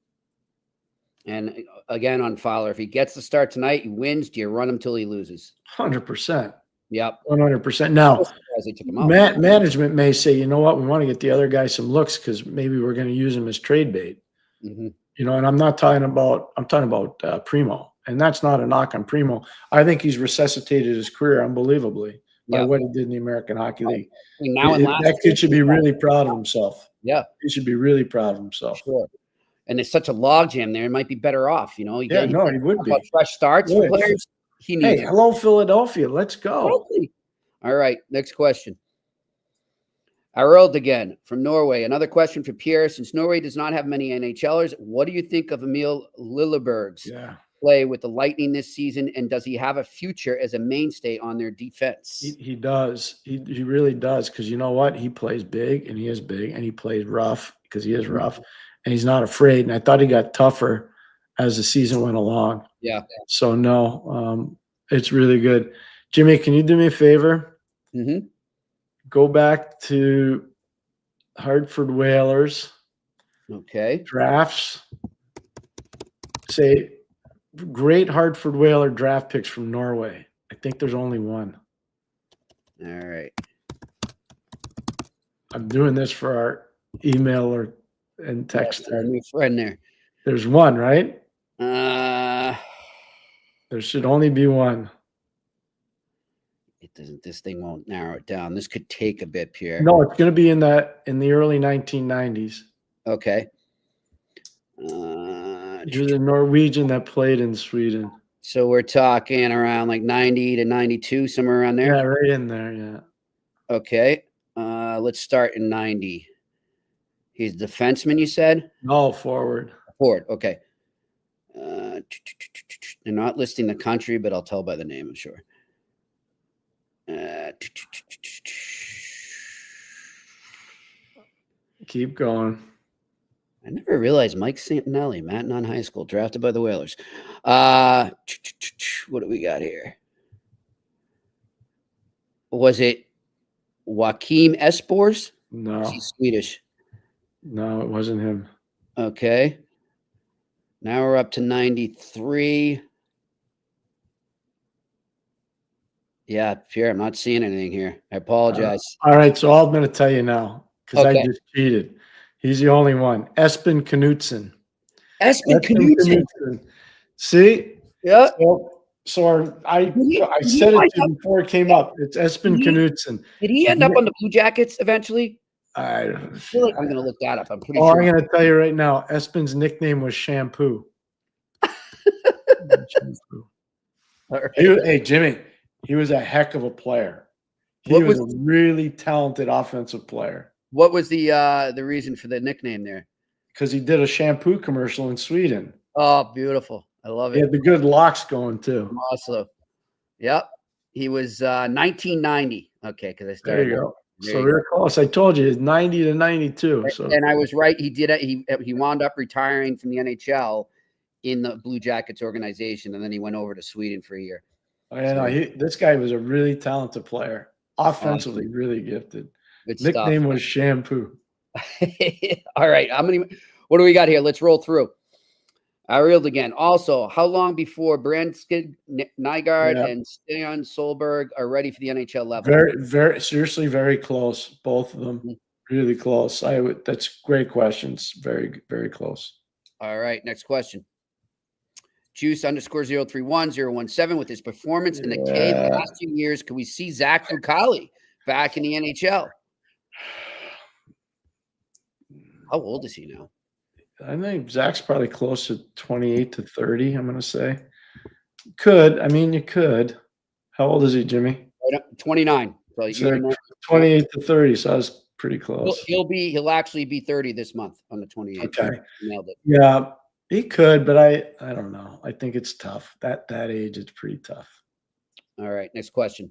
And again on Fowler, if he gets the start tonight, he wins. Do you run him till he loses? 100%. Yep. 100%. Now, They took him out. management may say, you know what, we want to get the other guy some looks because maybe we're going to use him as trade bait. Mm-hmm. You know, and I'm talking about Primo, and that's not a knock on Primo. I think he's resuscitated his career unbelievably by what he did in the American Hockey League. That kid should be really proud of himself. Yeah. He should be really proud of himself. Sure. And there's such a logjam there. It might be better off, you know. He would be. Fresh starts for players. He needs. Hey, hello, Philadelphia. Let's go. Totally. All right, next question. Harold again from Norway. Another question for Pierre. Since Norway does not have many NHLers, what do you think of Emil Lilleberg's play with the Lightning this season, and does he have a future as a mainstay on their defense? He does. He really does, because you know what? He plays big, and he is big, and he plays rough because he is rough, and he's not afraid. And I thought he got tougher as the season went along. Yeah. So, no, it's really good. Jimmy, can you do me a favor? Mm-hmm. Go back to Hartford Whalers. Okay. Drafts. Say great Hartford Whaler draft picks from Norway. I think there's only one. All right. I'm doing this for our emailer and texter. Our new friend there. There's one, right? There should only be one. It doesn't. This thing won't narrow it down. This could take a bit, Pierre. No, it's going to be in the early 1990s. Okay. He was a Norwegian that played in Sweden. So we're talking around like 90 to 92, somewhere around there? Yeah, right in there, yeah. Okay. Let's start in 90. He's a defenseman, you said? No, forward. Forward, okay. They're not listing the country, but I'll tell by the name, I'm sure. Keep going. I never realized Mike Santinelli, Mattnon High School, drafted by the Whalers. What do we got here? Was it Joachim Espors? No. Is he Swedish? No, it wasn't him. Okay. Now we're up to 93. Yeah, Pierre, I'm not seeing anything here. I apologize. All right, so I'm going to tell you now because Okay. I just cheated. He's the only one. Espen Knutson. Espen Knutson. See? Yeah. So I said it to you before it came up. It's Espen Knutson. Did he end up on the Blue Jackets eventually? I feel like I'm going to look that up. I'm pretty sure. sure. I'm going to tell you right now. Espen's nickname was Shampoo. All right. Hey, Jimmy, he was a heck of a player. He was a really talented offensive player. What was the reason for the nickname there? Because he did a shampoo commercial in Sweden. Oh, beautiful. I love He it. had the good locks going too. Also, yep. He was 1990. Okay, because I There started. you go. So we were close. I told you, 90 to 92. So And I was right. He did it. He wound up retiring from the NHL in the Blue Jackets organization, and then he went over to Sweden for a year. This guy was a really talented player. Offensively, really gifted. Good Nickname stuff. was Shampoo. All right. What do we got here? Let's roll through. I reeled again. Also, how long before Brandskid, Nygaard, and Stan Solberg are ready for the NHL level? Very seriously, very close. Both of them, really close. That's great questions. Very, very close. All right. Next question. Juice _031-017 with his performance in the K the last 2 years. Can we see Zach Fucale back in the NHL? How old is he now? I think Zach's probably close to 28 to 30, I'm going to say. Could. I mean, you could. How old is he, Jimmy? 29. So 28 to 30, so I was pretty close. He'll actually be 30 this month on the 28th. Okay. Nailed it. Yeah, he could, but I don't know. I think it's tough. That age, it's pretty tough. All right, next question.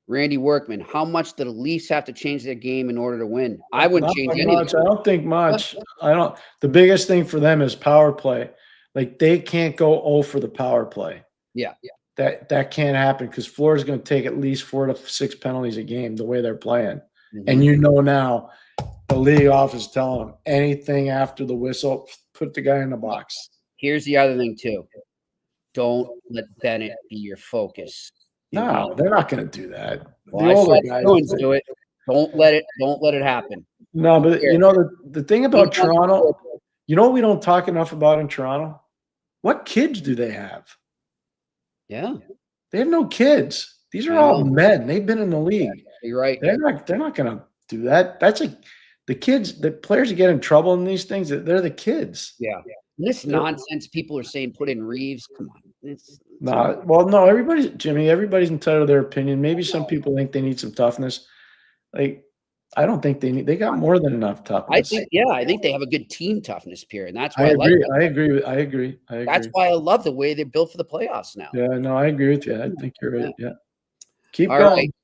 Randy Workman, how much do the Leafs have to change their game in order to win? I wouldn't change anything. I don't think much. The biggest thing for them is power play. Like, they can't go 0 for the power play. Yeah. That can't happen because Florida's going to take at least 4 to 6 penalties a game the way they're playing. Mm-hmm. And now the league office is telling them anything after the whistle, put the guy in the box. Here's the other thing too. Don't let Bennett be your focus. No, they're not going to do that. Well, the older guys do it. Don't let it happen. No, but the thing about Toronto, what we don't talk enough about in Toronto? What kids do they have? Yeah. They have no kids. These are all men. They've been in the league. You're right. They're not going to do that. That's like the kids, the players that get in trouble in these things, they're the kids. Yeah. This nonsense people are saying put in Reeves. Come on. No, everybody's entitled to their opinion. Maybe some people think they need some toughness. Like, I don't think they got more than enough toughness. I think they have a good team toughness, Pierre, and that's why I agree. That's why I love the way they're built for the playoffs now. Yeah, no, I agree with you. I think you're right. Yeah. Keep All going. Right.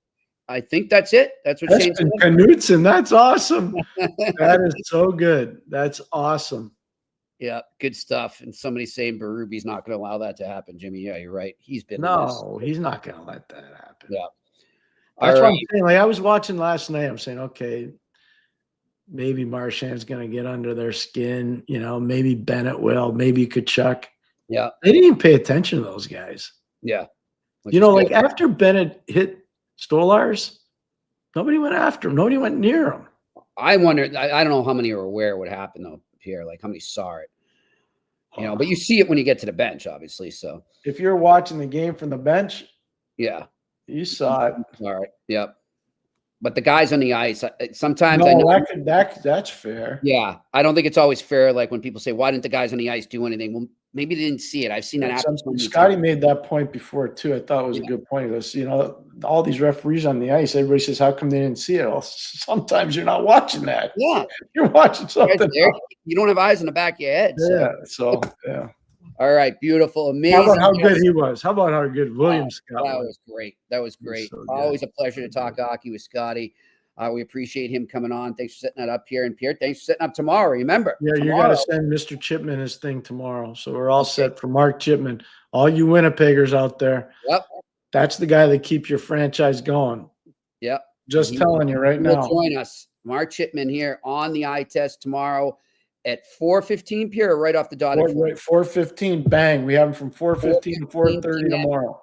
I think that's it. That's what Shane's doing. Knutson, that's awesome. That is so good. That's awesome. Yeah, good stuff. And somebody's saying Berube's not going to allow that to happen, Jimmy. Yeah, you're right. He's been he's not going to let that happen. Yeah. That's what I'm saying. Like, I was watching last night. I'm saying, okay, maybe Marchand's going to get under their skin. Maybe Bennett will. Maybe Kachuk. Yeah. They didn't even pay attention to those guys. Yeah. Like after Bennett hit Stolarz, nobody went after him. Nobody went near him. I wonder. I don't know how many are aware of what happened though, Pierre. Like how many saw it. But you see it when you get to the bench, obviously. So if you're watching the game from the bench, yeah, you saw it. All right. Yep. But the guys on the ice, sometimes that's fair. Yeah, I don't think it's always fair. Like when people say, "Why didn't the guys on the ice do anything?" Well, maybe they didn't see it. I've seen that happen. Scotty made that point before too. I thought it was a good point. He goes, all these referees on the ice. Everybody says, "How come they didn't see it?" Well, sometimes you're not watching that. Yeah, you're watching something. You don't have eyes in the back of your head. So yeah. All right, beautiful, amazing. How about how good he was? How about how good William Scott was? That was great. So always a pleasure to talk hockey with Scotty. We appreciate him coming on. Thanks for setting that up here. And Pierre, thanks for setting up tomorrow. Remember, you got to send Mr. Chipman his thing tomorrow. So we're all set for Mark Chipman. All you Winnipeggers out there. Yep. That's the guy that keeps your franchise going. Yep. Just telling you right now. Join us, Mark Chipman, here on the eye test tomorrow at 4:15, Pierre, right off the dot. 4:15, bang. We have him from 4:15 to 4:30 tomorrow.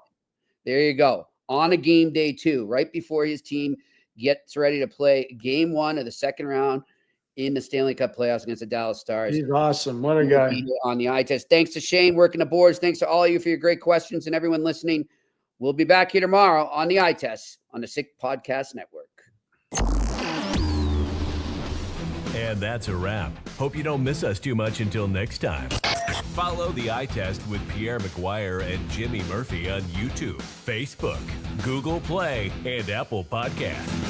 There you go. On a game day, too, right before his team gets ready to play game 1 of the second round in the Stanley Cup playoffs against the Dallas Stars. He's awesome. What a guy. On the eye test. Thanks to Shane working the boards. Thanks to all of you for your great questions and everyone listening. We'll be back here tomorrow on the eye test on the Sick Podcast Network. And that's a wrap. Hope you don't miss us too much until next time. Follow the Eye Test with Pierre McGuire and Jimmy Murphy on YouTube, Facebook, Google Play, and Apple Podcasts.